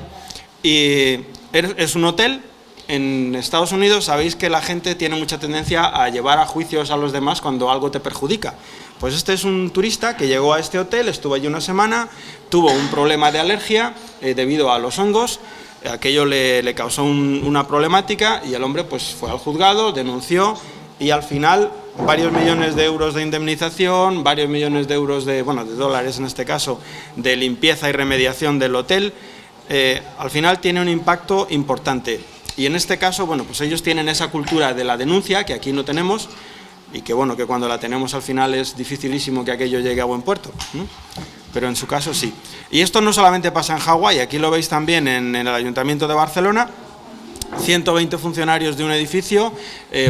y es un hotel. En Estados Unidos sabéis que la gente tiene mucha tendencia a llevar a juicios a los demás cuando algo te perjudica. Pues este es un turista que llegó a este hotel, estuvo allí una semana, tuvo un problema de alergia debido a los hongos, aquello le causó una problemática y el hombre pues fue al juzgado, denunció y al final varios millones de euros de indemnización, varios millones de euros de dólares en este caso, de limpieza y remediación del hotel, al final tiene un impacto importante. Y en este caso, pues ellos tienen esa cultura de la denuncia, que aquí no tenemos, y que que cuando la tenemos al final es dificilísimo que aquello llegue a buen puerto, ¿no? Pero en su caso sí. Y esto no solamente pasa en Hawái, aquí lo veis también en el Ayuntamiento de Barcelona, 120 funcionarios de un edificio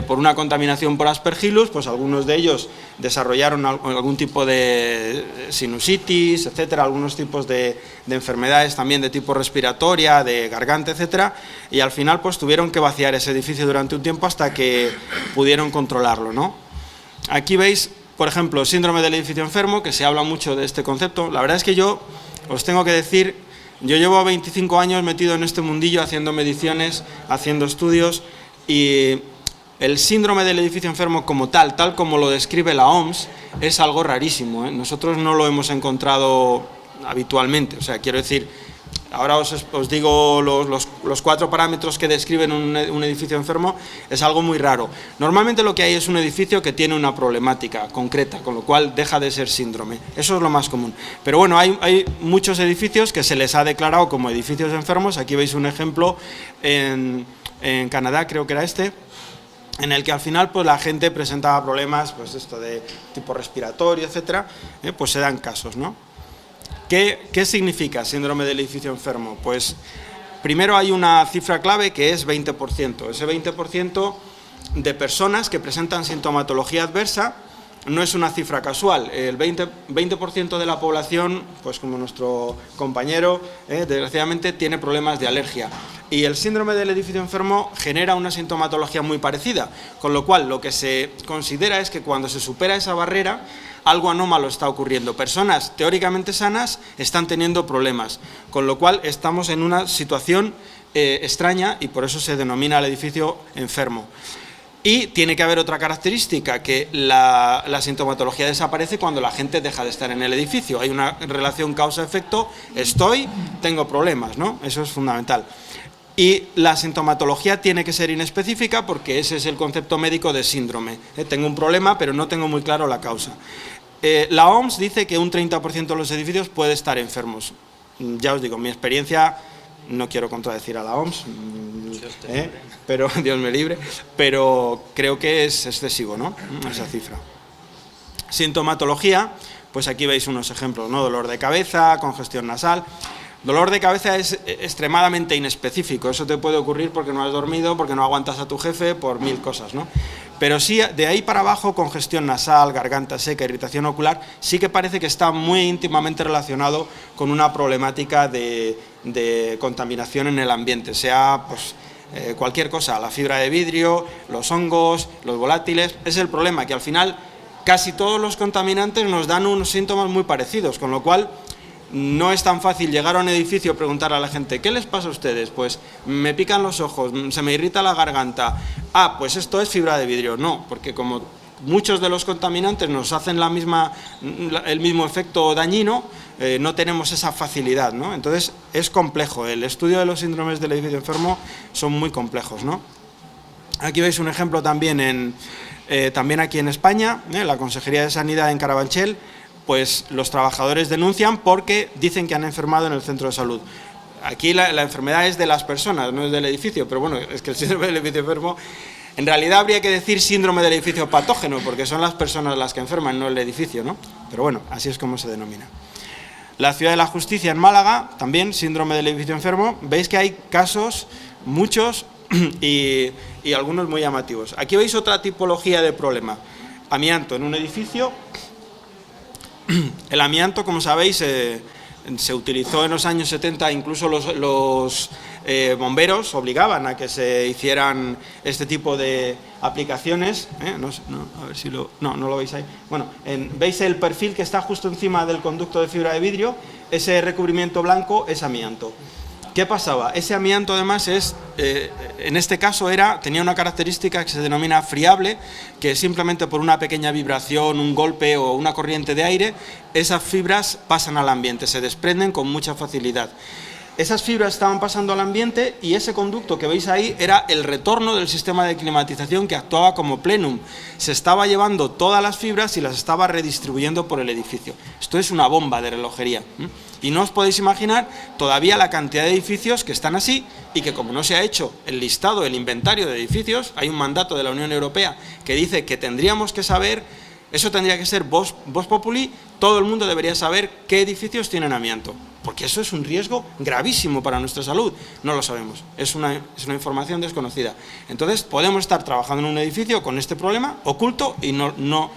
por una contaminación por Aspergillus, pues algunos de ellos desarrollaron algún tipo de sinusitis, etcétera, algunos tipos de enfermedades también de tipo respiratoria, de garganta, etcétera, y al final pues tuvieron que vaciar ese edificio durante un tiempo hasta que pudieron controlarlo, ¿no? Aquí veis, por ejemplo, síndrome del edificio enfermo, que se habla mucho de este concepto. La verdad es que yo os tengo que decir, yo llevo 25 años metido en este mundillo haciendo mediciones, haciendo estudios, y el síndrome del edificio enfermo como tal como lo describe la OMS, es algo rarísimo, ¿eh? Nosotros no lo hemos encontrado habitualmente, o sea, quiero decir, ahora os digo los 4 parámetros que describen un edificio enfermo, es algo muy raro. Normalmente lo que hay es un edificio que tiene una problemática concreta, con lo cual deja de ser síndrome. Eso es lo más común. Pero bueno, hay muchos edificios que se les ha declarado como edificios enfermos. Aquí veis un ejemplo en Canadá, creo que era este, en el que al final pues la gente presentaba problemas pues esto de tipo respiratorio, etcétera, pues se dan casos, ¿no? ¿Qué significa síndrome del edificio enfermo? Pues primero hay una cifra clave que es 20%. Ese 20% de personas que presentan sintomatología adversa no es una cifra casual. El 20% de la población, pues como nuestro compañero, desgraciadamente tiene problemas de alergia. Y el síndrome del edificio enfermo genera una sintomatología muy parecida, con lo cual lo que se considera es que cuando se supera esa barrera, algo anómalo está ocurriendo. Personas teóricamente sanas están teniendo problemas, con lo cual estamos en una situación extraña y por eso se denomina el edificio enfermo. Y tiene que haber otra característica, que la sintomatología desaparece cuando la gente deja de estar en el edificio. Hay una relación causa-efecto, tengo problemas, ¿no? Eso es fundamental. Y la sintomatología tiene que ser inespecífica porque ese es el concepto médico de síndrome. Tengo un problema, pero no tengo muy claro la causa. La OMS dice que un 30% de los edificios puede estar enfermos. Ya os digo, mi experiencia, no quiero contradecir a la OMS, pero Dios me libre, pero creo que es excesivo, ¿no? Esa cifra. Sintomatología, pues aquí veis unos ejemplos, ¿no? Dolor de cabeza, congestión nasal. Dolor de cabeza es extremadamente inespecífico, eso te puede ocurrir porque no has dormido, porque no aguantas a tu jefe, por 1000 cosas, ¿no? Pero sí, de ahí para abajo, congestión nasal, garganta seca, irritación ocular, sí que parece que está muy íntimamente relacionado con una problemática de contaminación en el ambiente, sea pues cualquier cosa, la fibra de vidrio, los hongos, los volátiles. Es el problema, que al final casi todos los contaminantes nos dan unos síntomas muy parecidos, con lo cual no es tan fácil llegar a un edificio y preguntar a la gente, ¿qué les pasa a ustedes? Pues me pican los ojos, se me irrita la garganta. Ah, pues esto es fibra de vidrio. No, porque como muchos de los contaminantes nos hacen el mismo efecto dañino, no tenemos esa facilidad, ¿no? Entonces es complejo. El estudio de los síndromes del edificio enfermo son muy complejos, ¿no? Aquí veis un ejemplo también también aquí en España, la Consejería de Sanidad en Carabanchel. Pues los trabajadores denuncian porque dicen que han enfermado en el centro de salud. Aquí la enfermedad es de las personas, no es del edificio, pero bueno, es que el síndrome del edificio enfermo, en realidad habría que decir síndrome del edificio patógeno, porque son las personas las que enferman, no el edificio, ¿no? Pero bueno, así es como se denomina. La Ciudad de la Justicia en Málaga, también síndrome del edificio enfermo. Veis que hay casos, muchos, y algunos muy llamativos. Aquí veis otra tipología de problema. Amianto en un edificio. El amianto, como sabéis, se utilizó en los años 70, incluso los bomberos obligaban a que se hicieran este tipo de aplicaciones. A ver si no lo veis ahí. Bueno, veis el perfil que está justo encima del conducto de fibra de vidrio, ese recubrimiento blanco es amianto. ¿Qué pasaba? Ese amianto además en este caso tenía una característica que se denomina friable, que simplemente por una pequeña vibración, un golpe o una corriente de aire, esas fibras pasan al ambiente, se desprenden con mucha facilidad. esas fibras estaban pasando al ambiente y ese conducto que veis ahí era el retorno del sistema de climatización que actuaba como plenum. Se estaba llevando todas las fibras y las estaba redistribuyendo por el edificio. Esto es una bomba de relojería. Y no os podéis imaginar todavía la cantidad de edificios que están así y que, como no se ha hecho el listado, el inventario de edificios, hay un mandato de la Unión Europea que dice que tendríamos que saber, eso tendría que ser vox populi, todo el mundo debería saber qué edificios tienen amianto, porque eso es un riesgo gravísimo para nuestra salud. No lo sabemos, es una información desconocida. Entonces podemos estar trabajando en un edificio con este problema oculto y no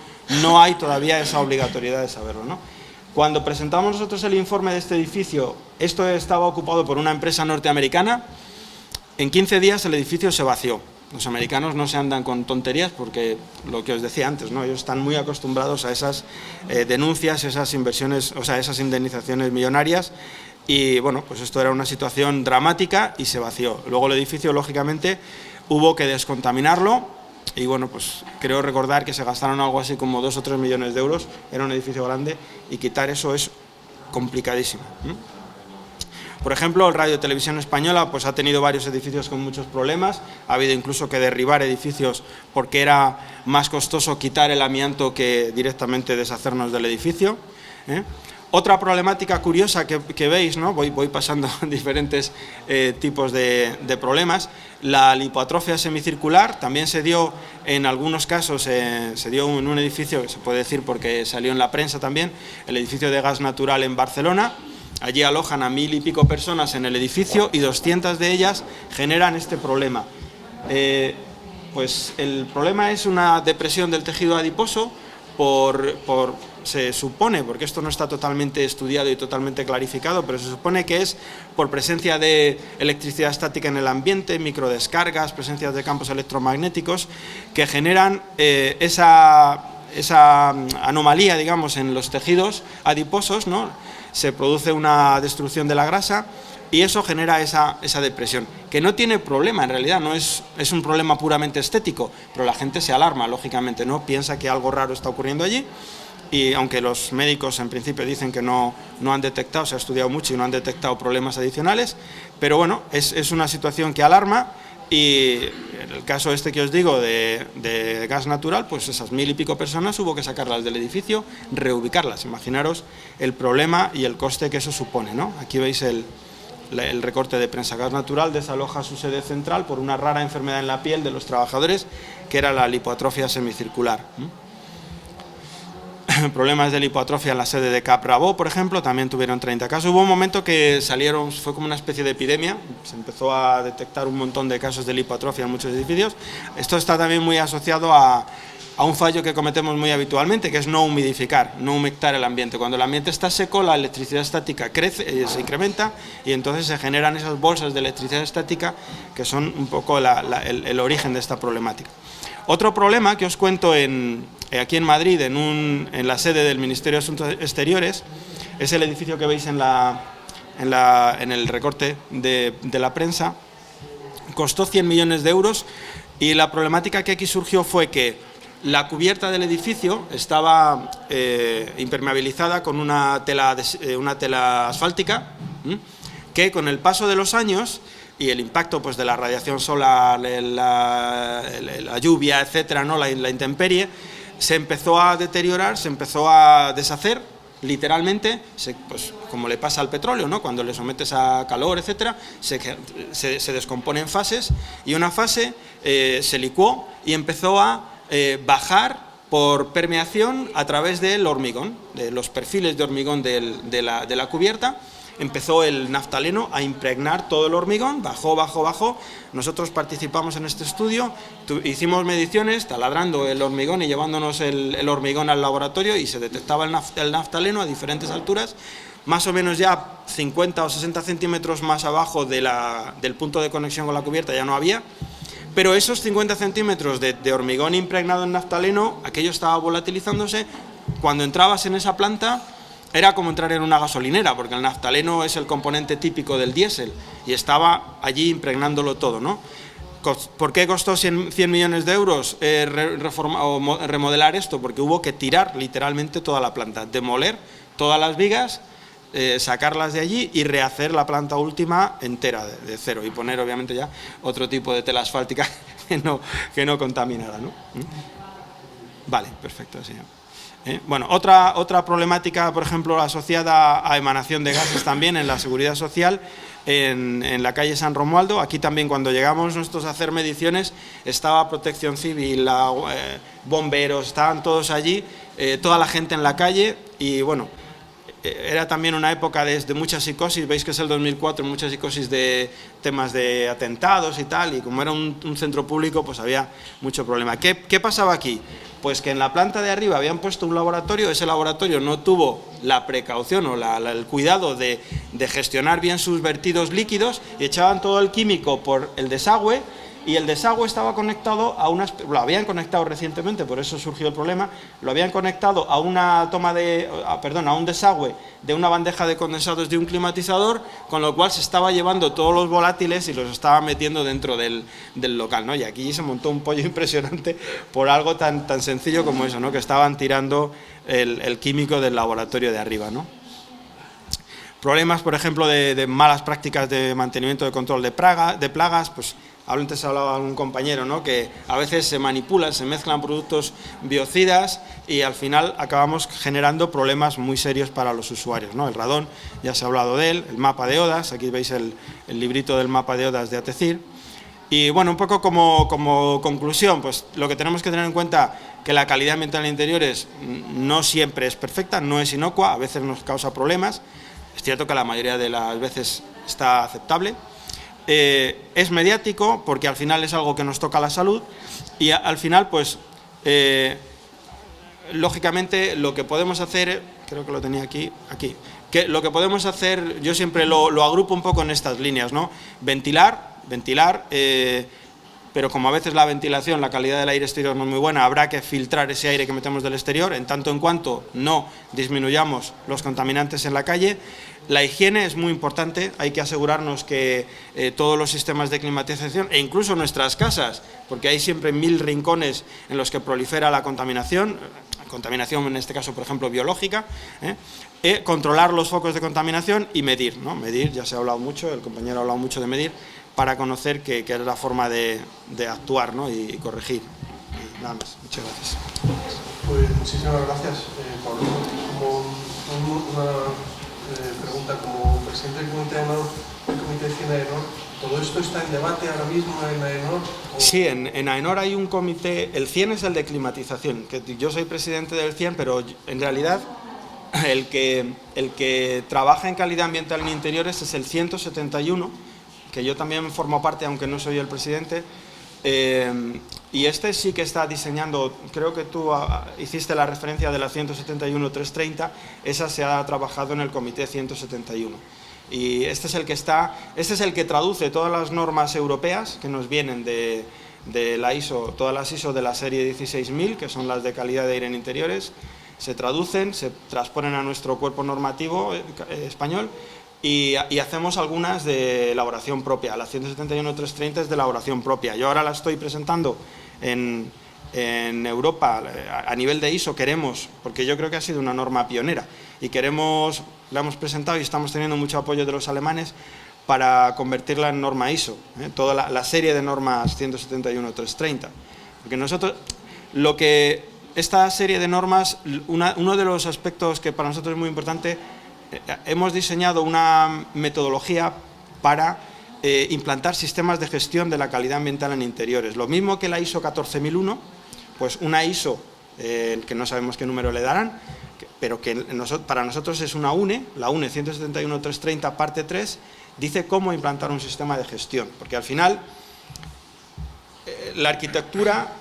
hay todavía esa obligatoriedad de saberlo, ¿no? Cuando presentamos nosotros el informe de este edificio, esto estaba ocupado por una empresa norteamericana, en 15 días el edificio se vació. Los americanos no se andan con tonterías porque, lo que os decía antes, ¿no? Ellos están muy acostumbrados a esas denuncias, esas inversiones, o sea, esas indemnizaciones millonarias y, bueno, pues esto era una situación dramática y se vació. Luego el edificio, lógicamente, hubo que descontaminarlo y, bueno, pues creo recordar que se gastaron algo así como 2 o 3 millones de euros, era un edificio grande y quitar eso es complicadísimo. Por ejemplo, el Radio Televisión Española pues ha tenido varios edificios con muchos problemas, ha habido incluso que derribar edificios porque era más costoso quitar el amianto que directamente deshacernos del edificio. Otra problemática curiosa que veis, ¿no? Voy pasando diferentes tipos de problemas. La lipoatrofia semicircular también se dio en algunos casos, se dio en un edificio, que se puede decir porque salió en la prensa también, el edificio de Gas Natural en Barcelona. Allí alojan a 1000 y pico personas en el edificio y 200 de ellas generan este problema. Pues el problema es una depresión del tejido adiposo se supone, porque esto no está totalmente estudiado y totalmente clarificado, pero se supone que es por presencia de electricidad estática en el ambiente, microdescargas, presencia de campos electromagnéticos que generan esa anomalía, digamos, en los tejidos adiposos, ¿no? Se produce una destrucción de la grasa y eso genera esa depresión, que no tiene problema en realidad, no es un problema puramente estético, pero la gente se alarma, lógicamente, ¿no? Piensa que algo raro está ocurriendo allí y aunque los médicos en principio dicen que no han detectado, se ha estudiado mucho y no han detectado problemas adicionales, pero bueno, es una situación que alarma. Y en el caso este que os digo de Gas Natural, pues esas 1000 y pico personas hubo que sacarlas del edificio, reubicarlas. Imaginaros el problema y el coste que eso supone, ¿no? Aquí veis el recorte de prensa. Gas Natural desaloja su sede central por una rara enfermedad en la piel de los trabajadores, que era la lipoatrofia semicircular. Problemas de lipoatrofia en la sede de Caprabo, por ejemplo, también tuvieron 30 casos. Hubo un momento que salieron, fue como una especie de epidemia, se empezó a detectar un montón de casos de lipoatrofia en muchos edificios. Esto está también muy asociado a un fallo que cometemos muy habitualmente, que es no humidificar, no humectar el ambiente. Cuando el ambiente está seco, la electricidad estática crece, se incrementa y entonces se generan esas bolsas de electricidad estática que son un poco el origen de esta problemática. Otro problema que os cuento aquí en Madrid, en la sede del Ministerio de Asuntos Exteriores, es el edificio que veis en el recorte de la prensa. Costó 100 millones de euros y la problemática que aquí surgió fue que la cubierta del edificio estaba impermeabilizada con una tela asfáltica que con el paso de los años y el impacto pues de la radiación solar, la lluvia, etcétera, ¿no? la intemperie, se empezó a deteriorar, se empezó a deshacer, literalmente, pues como le pasa al petróleo, ¿no? Cuando le sometes a calor, etcétera, se descompone en fases y una fase se licuó y empezó a bajar por permeación a través del hormigón, de los perfiles de hormigón de la cubierta. Empezó el naftaleno a impregnar todo el hormigón, bajó. Nosotros participamos en este estudio, hicimos mediciones taladrando el hormigón y llevándonos el hormigón al laboratorio y se detectaba el naftaleno a diferentes alturas, más o menos ya 50 o 60 centímetros más abajo del punto de conexión con la cubierta ya no había, pero esos 50 centímetros de hormigón impregnado en naftaleno, aquello estaba volatilizándose. Cuando entrabas en esa planta era como entrar en una gasolinera, porque el naftaleno es el componente típico del diésel y estaba allí impregnándolo todo, ¿no? ¿Por qué costó 100 millones de euros remodelar esto? Porque hubo que tirar literalmente toda la planta, demoler todas las vigas sacarlas de allí y rehacer la planta última entera de cero y poner obviamente ya otro tipo de tela asfáltica que no contaminara, ¿no? Vale, perfecto, así. Bueno, otra problemática, por ejemplo, asociada a emanación de gases también en la seguridad social, en la calle San Romualdo. Aquí también, cuando llegamos nosotros a hacer mediciones, estaba Protección Civil, bomberos, estaban todos allí, toda la gente en la calle, y bueno, era también una época de mucha psicosis. Veis que es el 2004, mucha psicosis de temas de atentados y tal, y como era un centro público, pues había mucho problema. ¿Qué pasaba aquí? Pues que en la planta de arriba habían puesto un laboratorio, ese laboratorio no tuvo la precaución o el cuidado de gestionar bien sus vertidos líquidos, y echaban todo el químico por el desagüe, y el desagüe estaba conectado lo habían conectado recientemente, por eso surgió el problema, lo habían conectado a un desagüe de una bandeja de condensados de un climatizador, con lo cual se estaba llevando todos los volátiles y los estaba metiendo dentro del local, ¿no? Y aquí se montó un pollo impresionante por algo tan sencillo como eso, ¿no? Que estaban tirando el químico del laboratorio de arriba, ¿no? Problemas, por ejemplo, de malas prácticas de mantenimiento de control de plagas, pues antes hablaba un compañero, ¿no? Que a veces se manipulan, se mezclan productos biocidas y al final acabamos generando problemas muy serios para los usuarios, ¿no? El radón, ya se ha hablado de él, el mapa de Odas, aquí veis el librito del mapa de Odas de ATECIR. Y bueno, un poco como conclusión, pues lo que tenemos que tener en cuenta, que la calidad ambiental en interiores no siempre es perfecta, no es inocua, a veces nos causa problemas. Es cierto que la mayoría de las veces está aceptable. Es mediático porque al final es algo que nos toca la salud, y al final pues lógicamente lo que podemos hacer, creo que lo tenía aquí, que lo que podemos hacer, yo siempre lo agrupo un poco en estas líneas, ¿no? Ventilar, pero como a veces la ventilación, la calidad del aire exterior no es muy buena, habrá que filtrar ese aire que metemos del exterior, en tanto en cuanto no disminuyamos los contaminantes en la calle. La higiene es muy importante, hay que asegurarnos que todos los sistemas de climatización, e incluso nuestras casas, porque hay siempre 1000 rincones en los que prolifera la contaminación en este caso, por ejemplo, biológica, controlar los focos de contaminación y medir, ¿no? Medir, ya se ha hablado mucho, el compañero ha hablado mucho de medir, para conocer que es la forma de actuar, ¿no? y corregir. Y nada más, muchas gracias. Pues muchísimas gracias, Pablo. Como una pregunta, como presidente del Comité de Cien AENOR, ¿todo esto está en debate ahora mismo en AENOR? Sí, en AENOR hay un comité, el 100 es el de climatización, que yo soy presidente del 100, pero en realidad el que trabaja en calidad ambiental en interiores es el 171, que yo también formo parte, aunque no soy el presidente, y este sí que está diseñando, creo que tú hiciste la referencia de la 171-330, esa se ha trabajado en el comité 171. Y este es el que traduce todas las normas europeas que nos vienen de la ISO, todas las ISO de la serie 16000, que son las de calidad de aire en interiores, se traducen, se transponen a nuestro cuerpo normativo español, y hacemos algunas de elaboración propia. La 171-330 es de elaboración propia. Yo ahora la estoy presentando en Europa a nivel de ISO, porque yo creo que ha sido una norma pionera, y la hemos presentado y estamos teniendo mucho apoyo de los alemanes para convertirla en norma ISO, toda la serie de normas 171-330. Porque nosotros, esta serie de normas, uno de los aspectos que para nosotros es muy importante, hemos diseñado una metodología para implantar sistemas de gestión de la calidad ambiental en interiores. Lo mismo que la ISO 14001, pues una ISO que no sabemos qué número le darán, pero que para nosotros es una UNE, la UNE 171-330 parte 3, dice cómo implantar un sistema de gestión, porque al final la arquitectura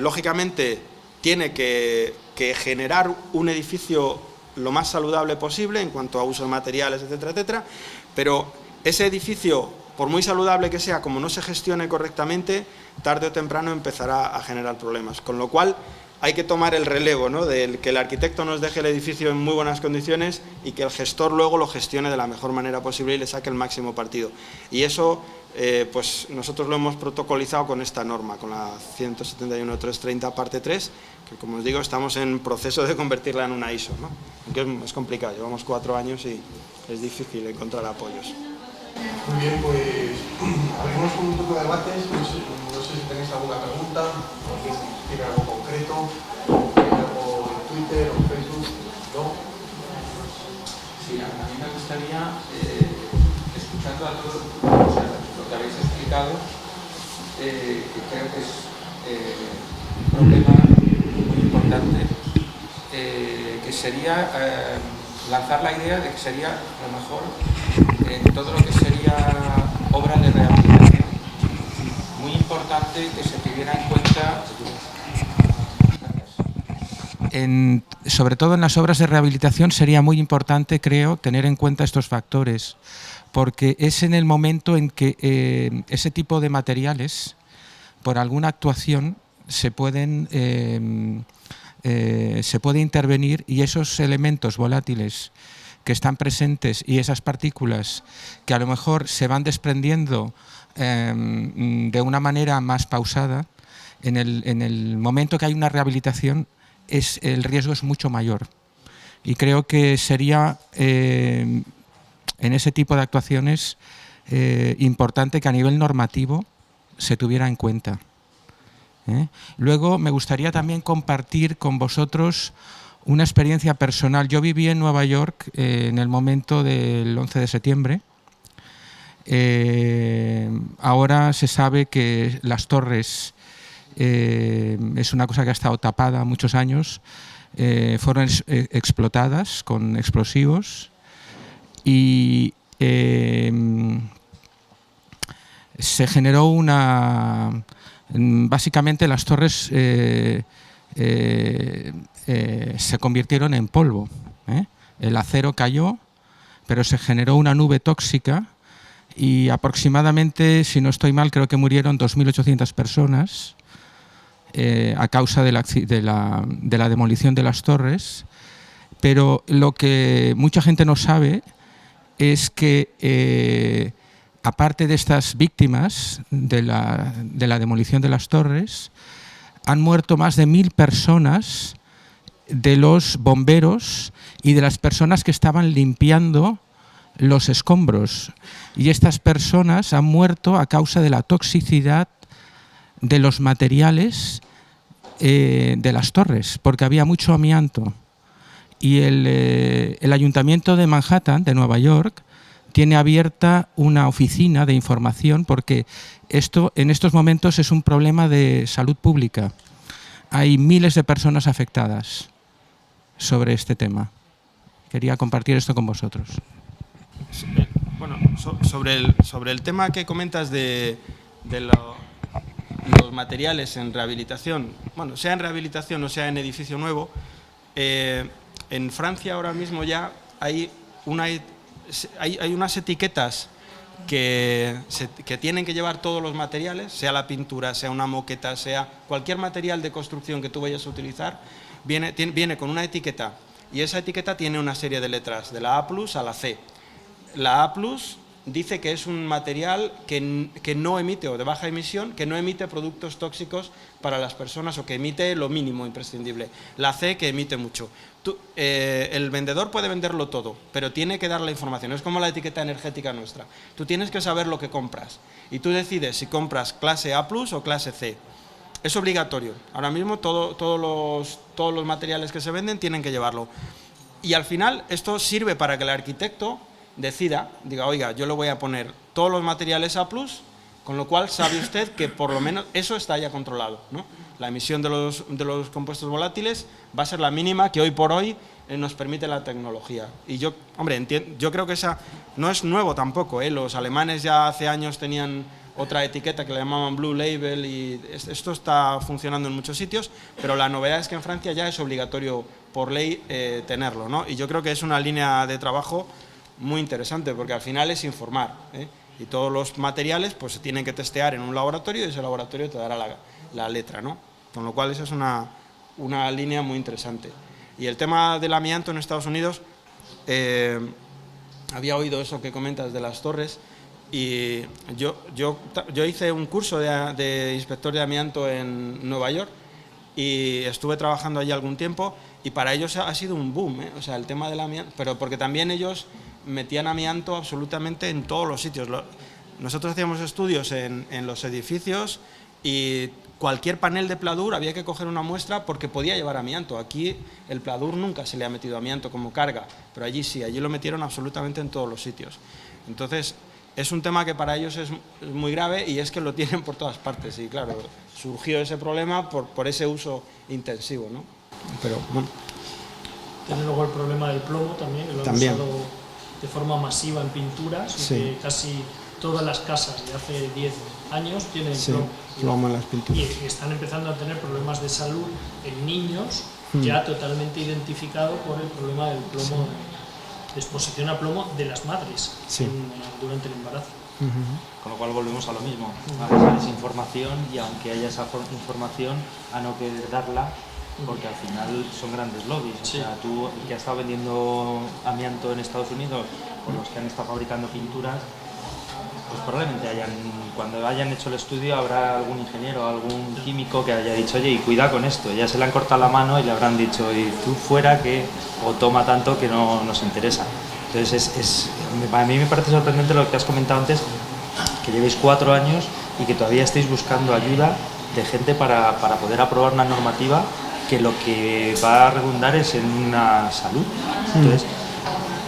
lógicamente tiene que generar un edificio lo más saludable posible en cuanto a uso de materiales, etcétera, etcétera, pero ese edificio, por muy saludable que sea, como no se gestione correctamente, tarde o temprano empezará a generar problemas. Con lo cual, hay que tomar el relevo, ¿no?, de que el arquitecto nos deje el edificio en muy buenas condiciones y que el gestor luego lo gestione de la mejor manera posible y le saque el máximo partido. Y eso, pues nosotros lo hemos protocolizado con esta norma, con la 171.330 parte 3, que como os digo, estamos en proceso de convertirla en una ISO, ¿no? Aunque es complicado, llevamos 4 años y es difícil encontrar apoyos. Muy bien, pues abrimos un poco de debates. No sé si tenéis alguna pregunta, o si tiene algo concreto, algo en Twitter o en Facebook, ¿no? Sí, a mí me gustaría, escuchando a todos, o sea, lo que habéis explicado, que creo que es un problema muy importante, que sería lanzar la idea de que sería a lo mejor todo lo que sería obra de rehabilitación muy importante que se tuviera en cuenta, sobre todo en las obras de rehabilitación sería muy importante, creo, tener en cuenta estos factores, porque es en el momento en que ese tipo de materiales, por alguna actuación, se puede intervenir y esos elementos volátiles que están presentes y esas partículas que a lo mejor se van desprendiendo de una manera más pausada, en el momento que hay una rehabilitación el riesgo es mucho mayor. Y creo que sería en ese tipo de actuaciones importante que a nivel normativo se tuviera en cuenta. Luego me gustaría también compartir con vosotros una experiencia personal. Yo viví en Nueva York en el momento del 11 de septiembre. Ahora se sabe que las torres es una cosa que ha estado tapada muchos años. Fueron explotadas con explosivos y se generó básicamente las torres se convirtieron en polvo. El acero cayó, pero se generó una nube tóxica y aproximadamente, si no estoy mal, creo que murieron 2.800 personas a causa de la demolición de las torres. Pero lo que mucha gente no sabe es que aparte de estas víctimas de la demolición de las torres, han muerto más de 1.000 personas de los bomberos y de las personas que estaban limpiando los escombros. Y estas personas han muerto a causa de la toxicidad de los materiales de las torres, porque había mucho amianto. Y el Ayuntamiento de Manhattan, de Nueva York, tiene abierta una oficina de información porque esto en estos momentos es un problema de salud pública. Hay miles de personas afectadas sobre este tema. Quería compartir esto con vosotros. Bueno, sobre el tema que comentas de los materiales en rehabilitación, bueno, sea en rehabilitación o sea en edificio nuevo, en Francia ahora mismo ya hay unas etiquetas que tienen que llevar todos los materiales, sea la pintura, sea una moqueta, sea cualquier material de construcción que tú vayas a utilizar, viene con una etiqueta y esa etiqueta tiene una serie de letras, de la A+ a la C. La A+ dice que es un material que no emite, o de baja emisión, que no emite productos tóxicos para las personas o que emite lo mínimo imprescindible. La C, que emite mucho. El vendedor puede venderlo todo, pero tiene que dar la información. Es como la etiqueta energética nuestra. Tú tienes que saber lo que compras y tú decides si compras clase A+ o clase C. Es obligatorio. Ahora mismo todos los materiales que se venden tienen que llevarlo. Y al final esto sirve para que el arquitecto diga, oiga, yo le voy a poner todos los materiales A+, con lo cual sabe usted que por lo menos eso está ya controlado, ¿no? La emisión de los compuestos volátiles va a ser la mínima que hoy por hoy nos permite la tecnología. Y yo creo que esa no es nuevo tampoco, ¿eh? Los alemanes ya hace años tenían otra etiqueta que le llamaban Blue Label y esto está funcionando en muchos sitios, pero la novedad es que en Francia ya es obligatorio por ley tenerlo, ¿no? Y yo creo que es una línea de trabajo muy interesante porque al final es informar, ¿eh? Y todos los materiales pues se tienen que testear en un laboratorio y ese laboratorio te dará la letra, ¿no? Con lo cual esa es una línea muy interesante. Y el tema del amianto en Estados Unidos, había oído eso que comentas de las torres, y yo hice un curso de inspector de amianto en Nueva York y estuve trabajando allí algún tiempo, y para ellos ha sido un boom, o sea, el tema del amianto, pero porque también ellos metían amianto absolutamente en todos los sitios. Nosotros hacíamos estudios en los edificios y cualquier panel de pladur había que coger una muestra porque podía llevar amianto. Aquí el pladur nunca se le ha metido amianto como carga, pero allí sí, allí lo metieron absolutamente en todos los sitios. Entonces, es un tema que para ellos es muy grave, y es que lo tienen por todas partes, y claro, surgió ese problema por ese uso intensivo, ¿no? Pero bueno. Tiene luego el problema del plomo también, que lo han usado de forma masiva en pinturas, sí. Y que casi todas las casas de hace 10 años tienen plomo en las pinturas. Y están empezando a tener problemas de salud en niños, ya totalmente identificado por el problema del plomo, de exposición a plomo de las madres durante el embarazo. Con lo cual volvemos a lo mismo, a dejar esa información, y aunque haya esa información, a no querer darla, porque al final son grandes lobbies. O sea, tú, el que ha estado vendiendo amianto en Estados Unidos, o los que han estado fabricando pinturas, pues probablemente cuando hayan hecho el estudio habrá algún ingeniero, algún químico que haya dicho, oye, y cuida con esto, ya se le han cortado la mano y le habrán dicho, y tú fuera, o toma tanto que no nos interesa. Entonces a mí me parece sorprendente lo que has comentado antes, que llevéis 4 años y que todavía estéis buscando ayuda de gente para poder aprobar una normativa que lo que va a redundar es en una salud. Entonces,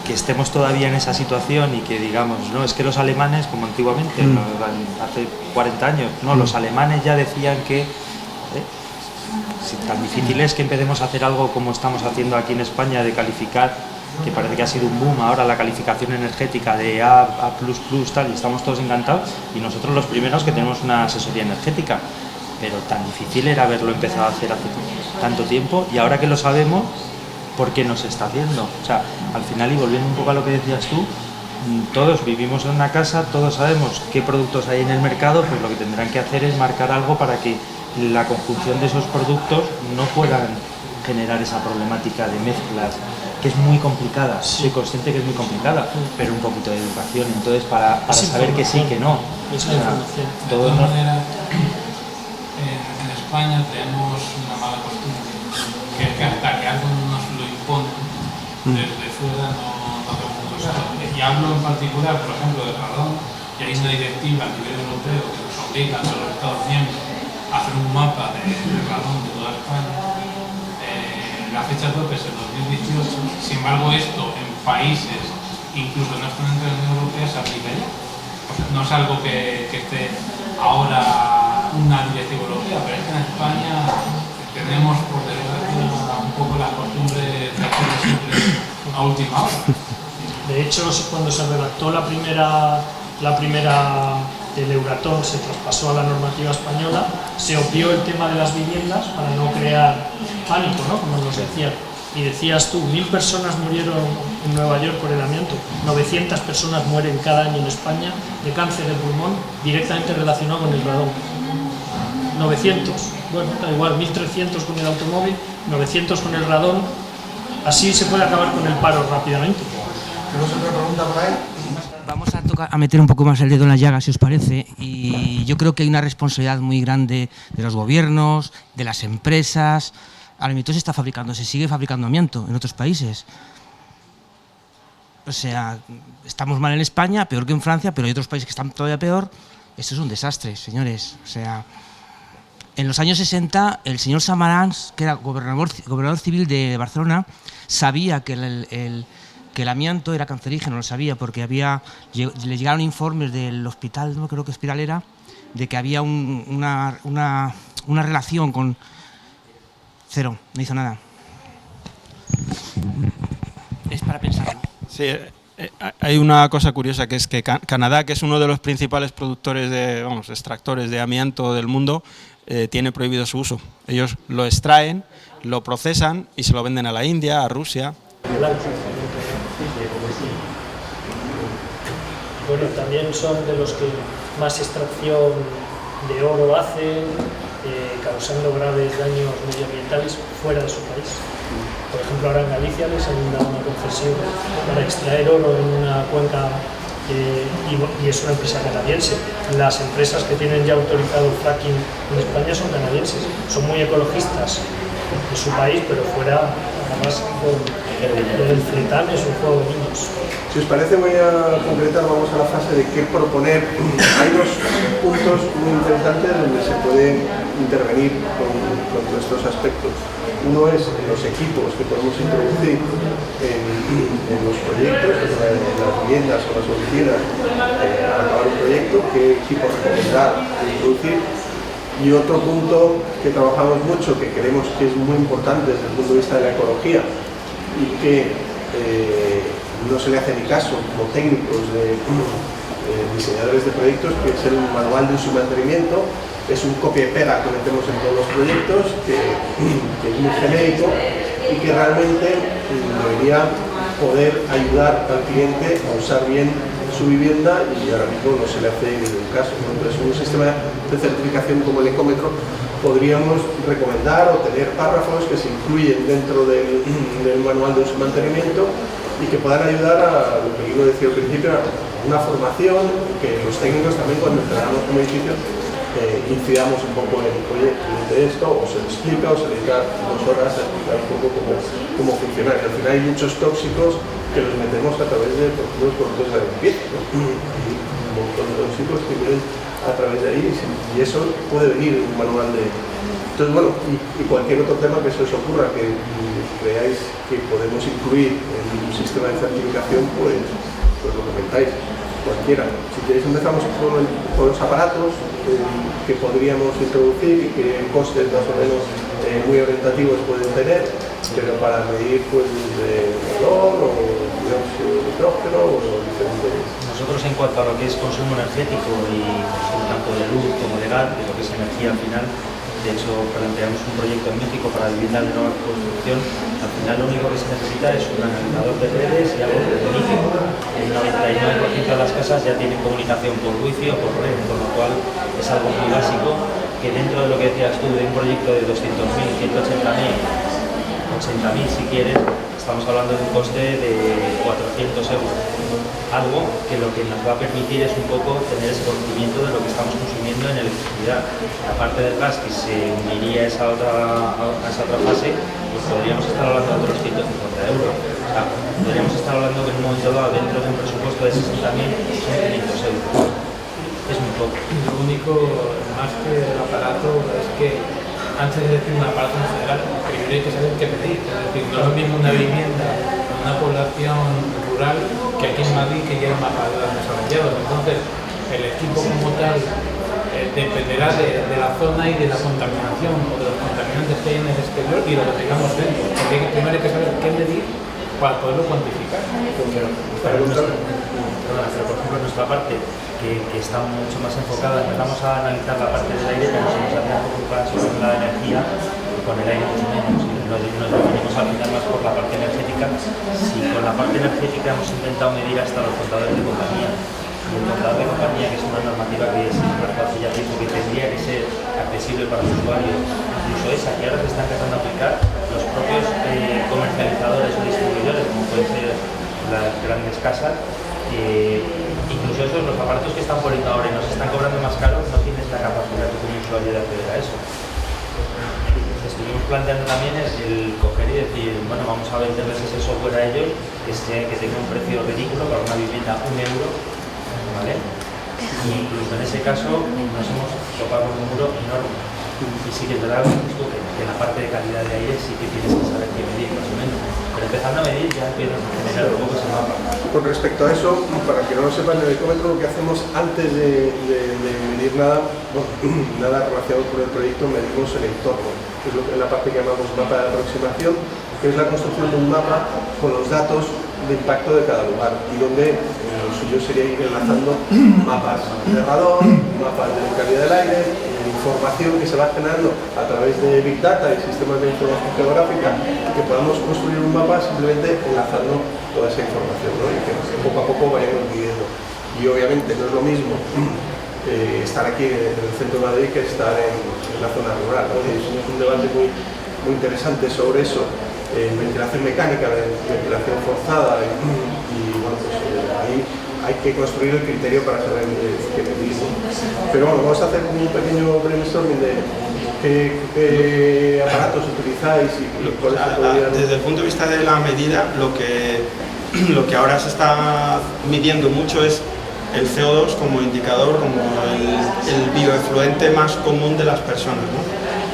que estemos todavía en esa situación y que digamos, no, es que los alemanes, como antiguamente, hace 40 años, no, los alemanes ya decían que si tan difícil es que empecemos a hacer algo como estamos haciendo aquí en España, de calificar, que parece que ha sido un boom ahora la calificación energética de A++, tal, y estamos todos encantados, y nosotros los primeros que tenemos una asesoría energética, pero tan difícil era haberlo empezado a hacer hace tanto tiempo, y ahora que lo sabemos, ¿por qué no se está haciendo? O sea, al final, y volviendo un poco a lo que decías tú, todos vivimos en una casa, todos sabemos qué productos hay en el mercado, pues lo que tendrán que hacer es marcar algo para que la conjunción de esos productos no puedan generar esa problemática de mezclas, que es muy complicada. Soy consciente que es muy complicada, pero un poquito de educación, entonces, para saber que sí, que no. Es la información. De todas maneras, en España tenemos una mala costumbre, que hasta que algo nos lo impone desde fuera no hacemos mucho caso. Y hablo en particular, por ejemplo, de radón, y hay una directiva a nivel europeo que nos obliga a los Estados miembros a hacer un mapa de radón de toda España. La fecha tope es el 2018, sin embargo esto en países, incluso no están dentro de la Unión Europea, se aplica ya. O sea, no es algo que esté ahora una directiva europea, pero es que en España tenemos, por desgracia, un poco la costumbre de hacerlo siempre a última hora. De hecho, cuando se redactó la primera del Euratom, se traspasó a la normativa española, se obvió el tema de las viviendas para no crear pánico, ¿no? Como nos decían. Y decías tú, 1000 personas murieron en Nueva York por el amianto, 900 personas mueren cada año en España de cáncer de pulmón directamente relacionado con el radón. 900, bueno, da igual, 1300 con el automóvil, 900 con el radón, así se puede acabar con el paro rápidamente. ¿Tenemos otra pregunta por ahí? Vamos a meter un poco más el dedo en la llaga, si os parece, y yo creo que hay una responsabilidad muy grande de los gobiernos, de las empresas. El amianto se sigue fabricando amianto en otros países. O sea, estamos mal en España, peor que en Francia, pero hay otros países que están todavía peor. Esto es un desastre, señores. O sea, en los años 60, el señor Samarans, que era gobernador civil de Barcelona, sabía que el amianto era cancerígeno, lo sabía, porque le llegaron informes del hospital, no creo que hospital era, de que había una relación con... Cero, no hizo nada. Es para pensarlo. Sí, hay una cosa curiosa, que es que Canadá, que es uno de los principales productores extractores de amianto del mundo, tiene prohibido su uso. Ellos lo extraen, lo procesan y se lo venden a la India, a Rusia. Bueno, también son de los que más extracción de oro hacen, causando graves daños medioambientales fuera de su país. Por ejemplo, ahora en Galicia les han dado una concesión para extraer oro en una cuenca y es una empresa canadiense. Las empresas que tienen ya autorizado fracking en España son canadienses, son muy ecologistas en su país, pero fuera, además, el fletán es un juego de niños. Si os parece, voy a concretar, vamos a la fase de qué proponer. Hay dos puntos muy interesantes donde se puede intervenir con todos estos aspectos. Uno es los equipos que podemos introducir en los proyectos, en las viviendas o las oficinas, para acabar un proyecto, qué equipos recomendar introducir. Y otro punto que trabajamos mucho, que creemos que es muy importante desde el punto de vista de la ecología y que no se le hace ni caso como técnicos de diseñadores de proyectos, que es el manual de uso y mantenimiento. Es un copia y pega que metemos en todos los proyectos, que es muy genérico y que realmente debería poder ayudar al cliente a usar bien su vivienda, y ahora mismo no se le hace ningún caso, ¿no? Entonces, un sistema de certificación como el ecómetro podríamos recomendar o tener párrafos que se incluyen dentro del manual de uso y mantenimiento y que puedan ayudar a lo que yo decía al principio, a una formación, que los técnicos también cuando entregamos un edificio incidamos un poco en, oye, de esto, o se le explica, o se le da 2 horas a explicar un poco cómo funciona. Y al final hay muchos tóxicos que los metemos a través de, por ejemplo, los productos de la limpieza, ¿no? Hay un montón de tóxicos que vienen a través de ahí y eso puede venir en un manual de... Entonces, bueno, y cualquier otro tema que se os ocurra que creáis que podemos incluir en un sistema de certificación, pues lo comentáis. Cualquiera. Si queréis empezamos con los aparatos que podríamos introducir y que costes más o menos muy orientativos pueden tener, pero para medir pues de calor o dióxido de nitrógeno o diferentes. Nosotros en cuanto a lo que es consumo energético y consumo tanto de luz como de gas, de lo que es energía al final, de hecho planteamos un proyecto en México para viviendas de nueva construcción. Al final lo único que se necesita es un analizador de redes y algo de nítido. El 99% de las casas ya tienen comunicación por wifi o por red, con lo cual es algo muy básico que dentro de lo que decías tú de un proyecto de 200.000, 180.000, 80.000 si quieres, estamos hablando de un coste de 400 euros. Algo que lo que nos va a permitir es un poco tener ese conocimiento de lo que estamos consumiendo en electricidad. Aparte del gas que se uniría a esa otra fase, pues podríamos estar hablando de otros 150 euros. O sea, podríamos estar hablando que en un momento dado, dentro de un presupuesto de 60.000, son 500 euros. Es muy poco. Lo único, más que el aparato, es que antes de decir un aparato en general, primero hay que saber qué pedir. Es decir, no es lo mismo una vivienda en una población rural que aquí en Madrid, que ya es más desarrollado. Entonces, el equipo como tal dependerá de la zona y de la contaminación o de los contaminantes que hay en el exterior y de lo que tengamos dentro. Porque primero hay que saber qué medir para poderlo cuantificar. Pero por ejemplo, nuestra parte, que está mucho más enfocada, empezamos a analizar la parte del aire, pero se nos hace un poco más sobre la energía, con el aire más o menos, y nos definimos al final más por la parte energética. Si con la parte energética hemos intentado medir hasta los contadores de compañía, y el contador de compañía, que es una normativa que se marcó hace ya tiempo, que tendría que ser accesible para los usuarios, incluso esa que ahora se está empezando a aplicar, los propios comercializadores o distribuidores, como pueden ser las grandes casas, incluso esos, los aparatos que están poniendo ahora y nos están cobrando más caros, no tienes la capacidad tú como usuario de acceder a eso. Estuvimos planteando también es el coger y decir, bueno, vamos a venderles ese software a ellos que tenga un precio ridículo para una vivienda, 1 euro, ¿vale? Y incluso en ese caso nos hemos topado con un muro enorme. Y sí que es verdad que la parte de calidad de aire sí que tienes que saber qué medir más o menos. Pero empezando a medir ya empiezas a generar un poco ese mapa. Con respecto a eso, para que no lo sepan, en el ecómetro lo que hacemos antes de medir nada, bueno, nada relacionado con el proyecto, medimos el entorno, que es la parte que llamamos mapa de aproximación, que es la construcción de un mapa con los datos de impacto de cada lugar y donde lo suyo sería ir enlazando mapas de radón, mapas de calidad del aire, información que se va generando a través de Big Data y sistemas de información geográfica, y que podamos construir un mapa simplemente enlazando toda esa información, ¿no? Y que poco a poco vayamos midiendo. Y y obviamente no es lo mismo estar aquí en el centro de Madrid que estar en la zona rural, ¿no? Es un debate muy interesante sobre eso, ventilación mecánica, ventilación forzada, y bueno, pues ahí hay que construir el criterio para saber qué medir, ¿no? Pero bueno, vamos a hacer un pequeño brainstorming de qué aparatos utilizáis y cuál es el... Desde el punto de vista de la medida, lo que ahora se está midiendo mucho es el CO2 como indicador, como el bioefluente más común de las personas, ¿no?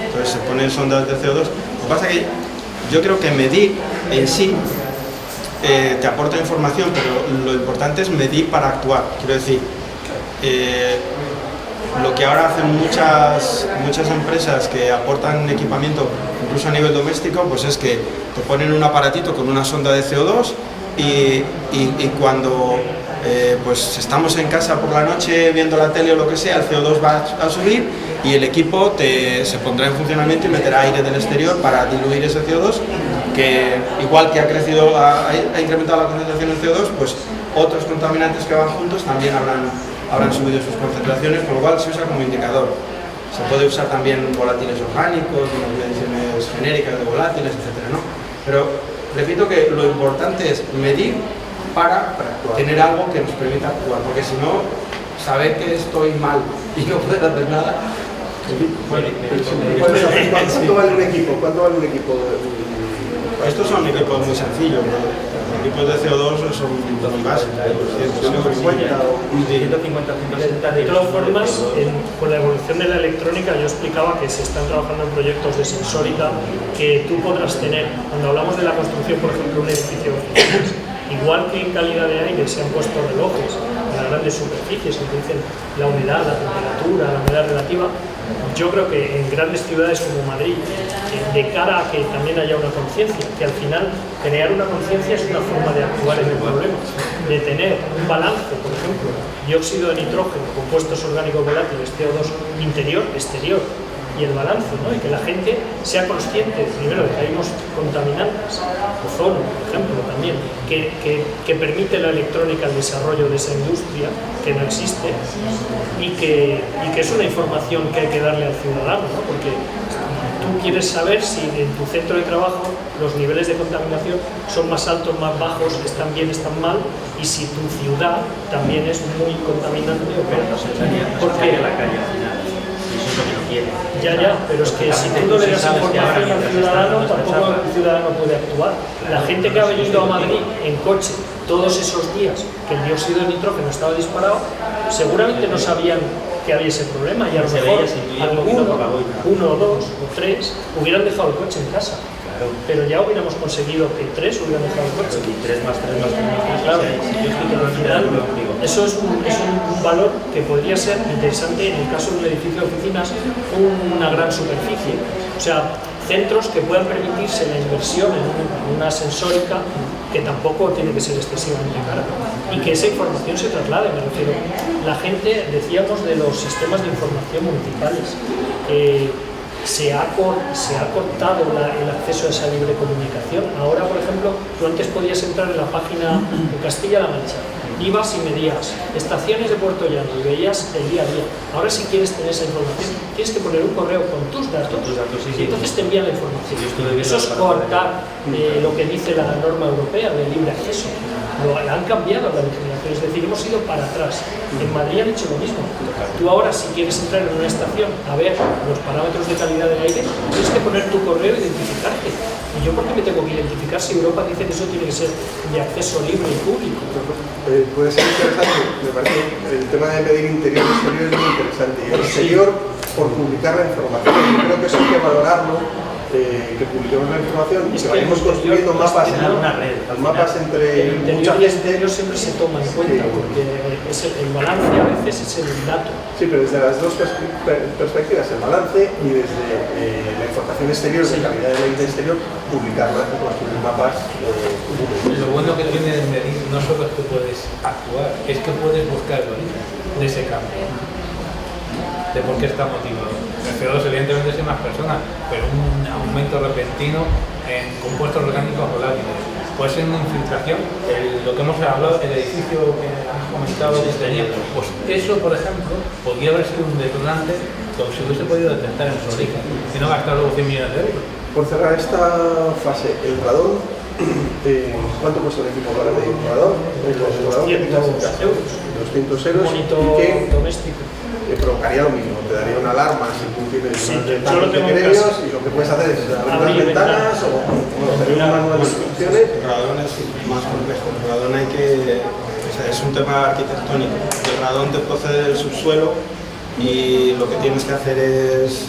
Entonces se ponen sondas de CO2. Lo que pasa es que yo creo que medir en sí te aporta información, pero lo importante es medir para actuar. Quiero decir, lo que ahora hacen muchas empresas que aportan equipamiento, incluso a nivel doméstico, pues es que te ponen un aparatito con una sonda de CO2 y cuando pues estamos en casa por la noche viendo la tele o lo que sea, el CO2 va a subir y el equipo se pondrá en funcionamiento y meterá aire del exterior para diluir ese CO2, que igual que ha incrementado la concentración en CO2, pues otros contaminantes que van juntos también habrán subido sus concentraciones, con lo cual se usa como indicador. Se puede usar también volátiles orgánicos, mediciones genéricas de volátiles, etc., ¿no? Pero repito que lo importante es medir para tener algo que nos permita actuar, porque si no, saber que estoy mal y no poder hacer nada. ¿Cuánto vale un equipo? Estos son equipos muy sencillos, ¿no? Los equipos de CO2 son muy básicos, 150 o 160. De todas formas, con la evolución de la electrónica, yo explicaba que se están trabajando en proyectos de sensórica que tú podrás tener. Cuando hablamos de la construcción, por ejemplo, de un edificio de oficinas, igual que en calidad de aire se han puesto relojes en las grandes superficies que te dicen la humedad, la temperatura, la humedad relativa, yo creo que en grandes ciudades como Madrid, de cara a que también haya una conciencia, que al final crear una conciencia es una forma de actuar en el problema, de tener un balance, por ejemplo, dióxido de nitrógeno, compuestos orgánicos volátiles, CO2 interior, exterior, y el balance, ¿no? Y que la gente sea consciente, primero, de que hay unos contaminantes, ozono, por ejemplo, también, que permite la electrónica el desarrollo de esa industria, que no existe, y que es una información que hay que darle al ciudadano, ¿no? Porque tú quieres saber si en tu centro de trabajo los niveles de contaminación son más altos, más bajos, están bien, están mal, y si tu ciudad también es muy contaminante o no. Porque la calle al final. Ya, pero es que si tú no le das información al ciudadano, tampoco el ciudadano puede actuar. La gente que ha venido a Madrid en coche todos esos días que el dióxido de nitrógeno estaba disparado, seguramente no sabían que había ese problema y a lo mejor uno o dos o tres hubieran dejado el coche en casa. Pero ya hubiéramos conseguido que 3 hubieran dejado el coche. Y 3 más 3 más 3 más 3. Claro, al final eso es un valor que podría ser interesante en el caso de un edificio de oficinas, una gran superficie. O sea, centros que puedan permitirse la inversión en una sensórica que tampoco tiene que ser excesivamente cara y que esa información se traslade, me refiero. La gente, decíamos, de los sistemas de información municipales, se ha cortado el acceso a esa libre comunicación. Ahora, por ejemplo, tú antes podías entrar en la página de Castilla-La Mancha, ibas y medías estaciones de Puerto Llano y veías el día a día. Ahora, si quieres tener esa información, tienes que poner un correo con tus datos y entonces te envían la información. Eso es cortar lo que dice la norma europea de libre acceso. Han cambiado la legislación, es decir, hemos ido para atrás. En Madrid han hecho lo mismo. Tú ahora, si quieres entrar en una estación a ver los parámetros de calidad del aire, tienes que poner tu correo e identificarte. ¿Y yo por qué me tengo que identificar si Europa dice que eso tiene que ser de acceso libre y público? Puede ser interesante, me parece el tema de medir interior y exterior es muy interesante. Y el exterior, por publicar la información, yo creo que eso hay que valorarlo, que publiquemos la información y que vayamos construyendo mapas entre mucha gente. El siempre se toma en cuenta, porque es el balance a veces es el dato. Sí, pero desde las dos perspectivas, el balance y desde la información exterior, de calidad del aire exterior, publicarla y construir mapas. Lo bueno que tiene de medir no solo es que puedes actuar, es que puedes buscar el origen de ese cambio. de por qué está motivado. El CO2 evidentemente es en las personas, pero un aumento repentino en compuestos orgánicos volátiles. Puede ser una infiltración, lo que hemos hablado, el edificio que has comentado de tenía, pues eso, por ejemplo, podría haber sido un detonante que se hubiese podido detectar en su origen, y no gastar luego 100 millones de euros. Por cerrar esta fase, el radón, ¿cuánto cuesta el equipo para medir el radón? El radón 200 euros. 200 euros. Monitor doméstico. Que provocaría lo mismo, te daría una alarma si tú tienes yo lo tengo en querellos, casa. y lo que puedes hacer es Abrir abrir las ventanas o tener una manual de instrucciones. El radón es más complejo. El radón es un tema arquitectónico. El radón te procede del subsuelo y lo que tienes que hacer es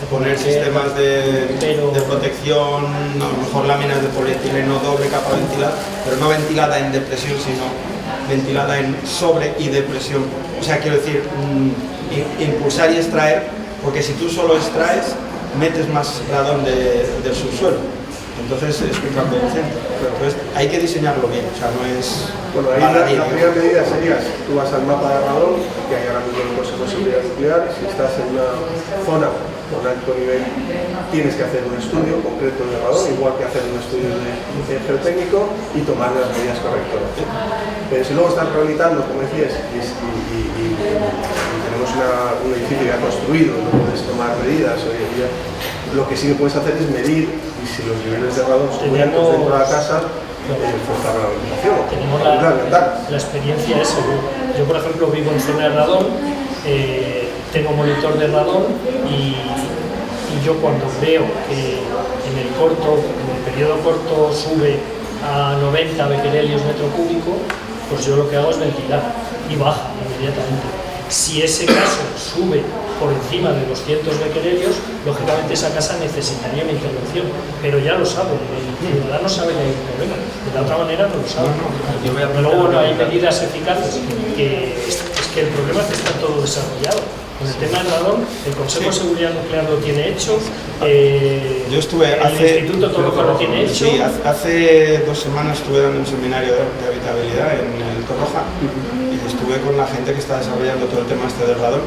poner sistemas de protección, a lo mejor láminas de polietileno doble capa ventilada, pero no ventilada en depresión, sino ventilada en sobre y depresión. O sea, quiero decir, impulsar y extraer, porque si tú solo extraes, metes más radón del subsuelo. Entonces es contraproducente. Entonces hay que diseñarlo bien, o sea, no es... Bueno, ahí la primera medida sería, tú vas al mapa de radón, que hay ahora mismo en el Consejo de Seguridad Nuclear, si estás en una zona con alto nivel, tienes que hacer un estudio concreto de radón, igual que hacer un estudio de geotécnico, y tomar las medidas correctoras. Pero si luego estás rehabilitando, como decías, y tenemos un edificio ya construido, no puedes tomar medidas hoy en día, lo que sí que puedes hacer es medir, y si los niveles de radón son muy altos dentro de la casa, forzar la ventilación. Tenemos la experiencia esa. Yo, por ejemplo, vivo en zona de radón, tengo monitor de radón y yo cuando veo que en el periodo corto sube a 90 becquerelios metro cúbico, pues yo lo que hago es ventilar y baja inmediatamente. Si ese caso sube por encima de 200 becquerelios, lógicamente esa casa necesitaría una intervención, pero ya lo sabe, el ciudadano sabe que hay un problema, de la otra manera no lo sabe. Luego bueno, hay medidas eficaces, es que el problema es que está todo desarrollado. Con el tema del radón, el Consejo de Seguridad Nuclear lo tiene hecho, yo estuve el Instituto Torroja lo tiene hecho. Sí, hace 2 semanas estuve dando un seminario de habitabilidad en el Torroja y estuve con la gente que está desarrollando todo el tema del radón.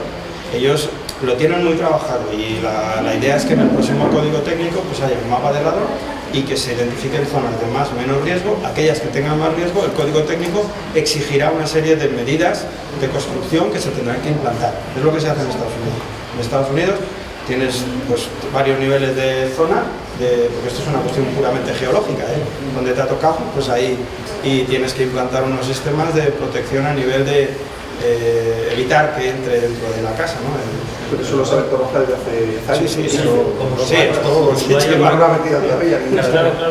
Ellos lo tienen muy trabajado y la idea es que en el próximo código técnico pues haya un mapa de radón y que se identifiquen zonas de más o menos riesgo. Aquellas que tengan más riesgo, el código técnico exigirá una serie de medidas de construcción que se tendrán que implantar. Es lo que se hace en Estados Unidos. En Estados Unidos tienes pues, varios niveles de zona, porque esto es una cuestión puramente geológica, donde te ha tocado, pues ahí, y tienes que implantar unos sistemas de protección a nivel de evitar que entre dentro de la casa, ¿no? Pero eso lo sabe Torroja desde hace 10 años.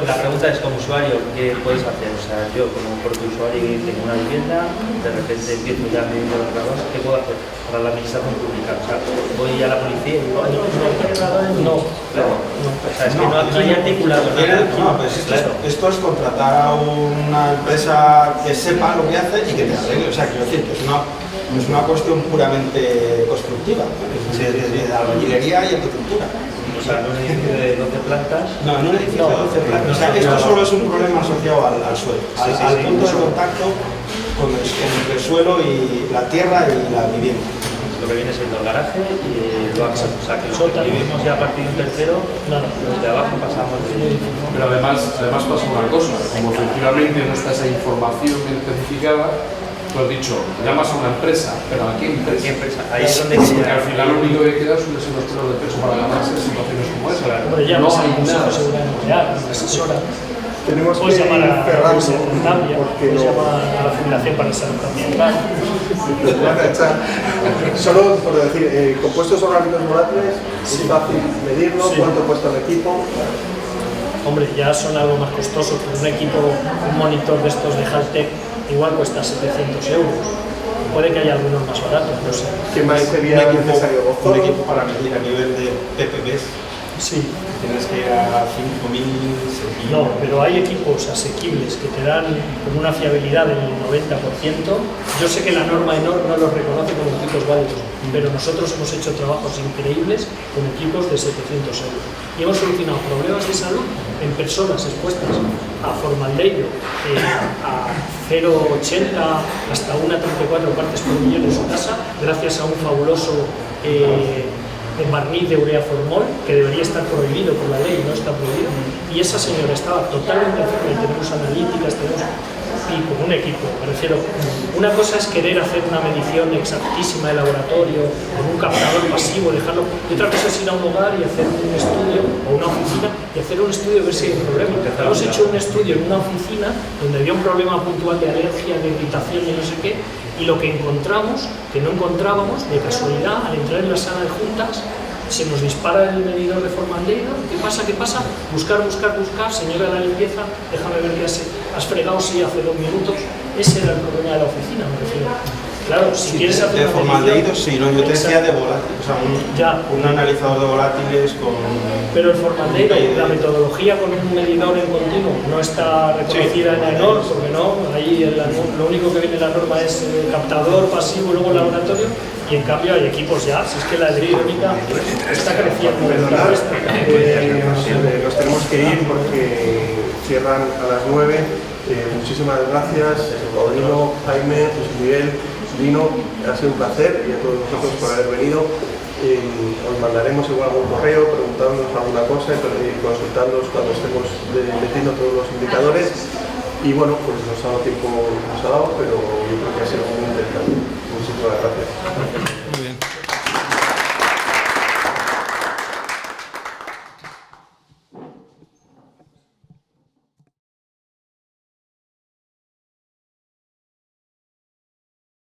La pregunta es, como usuario, ¿qué puedes hacer? O sea, yo como propio usuario que tengo una vivienda, de repente empiezo ya a medir los grados, ¿qué puedo hacer para la administración pública? O sea, voy a la policía y digo, ¿no tiene radón? No, claro. O sea, es que no hay articulado nada. No, pues esto es contratar a una empresa que sepa lo que hace y que te arregle. O sea, quiero decir que es una cuestión puramente constructiva, de albañilería y arquitectura. O sea, en un edificio de 12 plantas. No, en un edificio de 12 plantas. O sea, esto solo es un problema asociado al suelo, al punto de contacto entre el suelo y la tierra y la vivienda. Lo que viene siendo el garaje y el bajo. O sea, que los que vivimos ya a partir de un tercero, los de abajo pasamos de... Pero además pasa una cosa, como efectivamente no está esa información bien especificada, tú has dicho, llamas a una empresa, pero ¿a qué empresa? ¿Qué empresa? Ahí es donde porque al final lo único que queda son los pelos de pecho para ganarse en situaciones como esa. Hombre, ya no hay nada. Seguridad Nuclear, asesora. Tenemos puedes que llamar a cerrando, Rentabilia, puedes llamar a la Fundación para la Salud Ambiental. Solo por decir, compuestos orgánicos volátiles, es fácil medirlo, cuánto cuesta el equipo. Hombre, ya son algo más costoso, pero un equipo, un monitor de estos de Haltech igual cuesta 700 euros. Puede que haya algunos más baratos, no sé. ¿Qué más sería necesario? Un equipo para medir a nivel de ppbs. Sí. Tienes que ir a 5.000, 6.000. No, pero hay equipos asequibles que te dan con una fiabilidad del 90%. Yo sé que la norma ENOR no los reconoce como equipos válidos, pero nosotros hemos hecho trabajos increíbles con equipos de 700 euros. Y hemos solucionado problemas de salud en personas expuestas a formaldehído, a 0,80 hasta 1,34 partes por millón en su casa, gracias a un fabuloso en barniz de urea formol, que debería estar prohibido por la ley, no está prohibido, y esa señora estaba totalmente enferma y tenemos analíticas, tenemos con un equipo, me refiero, una cosa es querer hacer una medición exactísima de laboratorio con un captador pasivo, dejarlo, y otra cosa es ir a un lugar y hacer un estudio, o una oficina, y hacer un estudio y ver si hay un problema. Hemos hecho un estudio en una oficina donde había un problema puntual de alergia, de irritación y no sé qué, y lo que encontramos, que no encontrábamos, de casualidad, al entrar en la sala de juntas, se nos dispara el medidor de formaldehído. ¿Qué pasa? ¿Qué pasa? Buscar, señora de la limpieza, déjame ver que has fregado, sí, hace 2 minutos. Ese era el problema de la oficina, me refiero. Claro, si quieres hacer de una formaldehído, sí, no, yo te decía de volátiles, o sea, un analizador de volátiles con... Pero el formaldehído, la metodología con un medidor en continuo no está reconocida en la ENOR, porque no, ahí lo único que viene en la norma es captador pasivo y luego laboratorio, y en cambio hay equipos ya, si es que la electrónica está creciendo. Perdonad, nos tenemos que ir porque cierran a las 9. Muchísimas gracias, Rodrigo, Jaime, José Miguel, Lino, ha sido un placer, y a todos vosotros por haber venido. Os mandaremos igual algún correo preguntándonos alguna cosa y consultándonos cuando estemos metiendo todos los indicadores. Y bueno, pues nos ha dado tiempo, pero yo creo que ha sido muy interesante. Muchísimas gracias.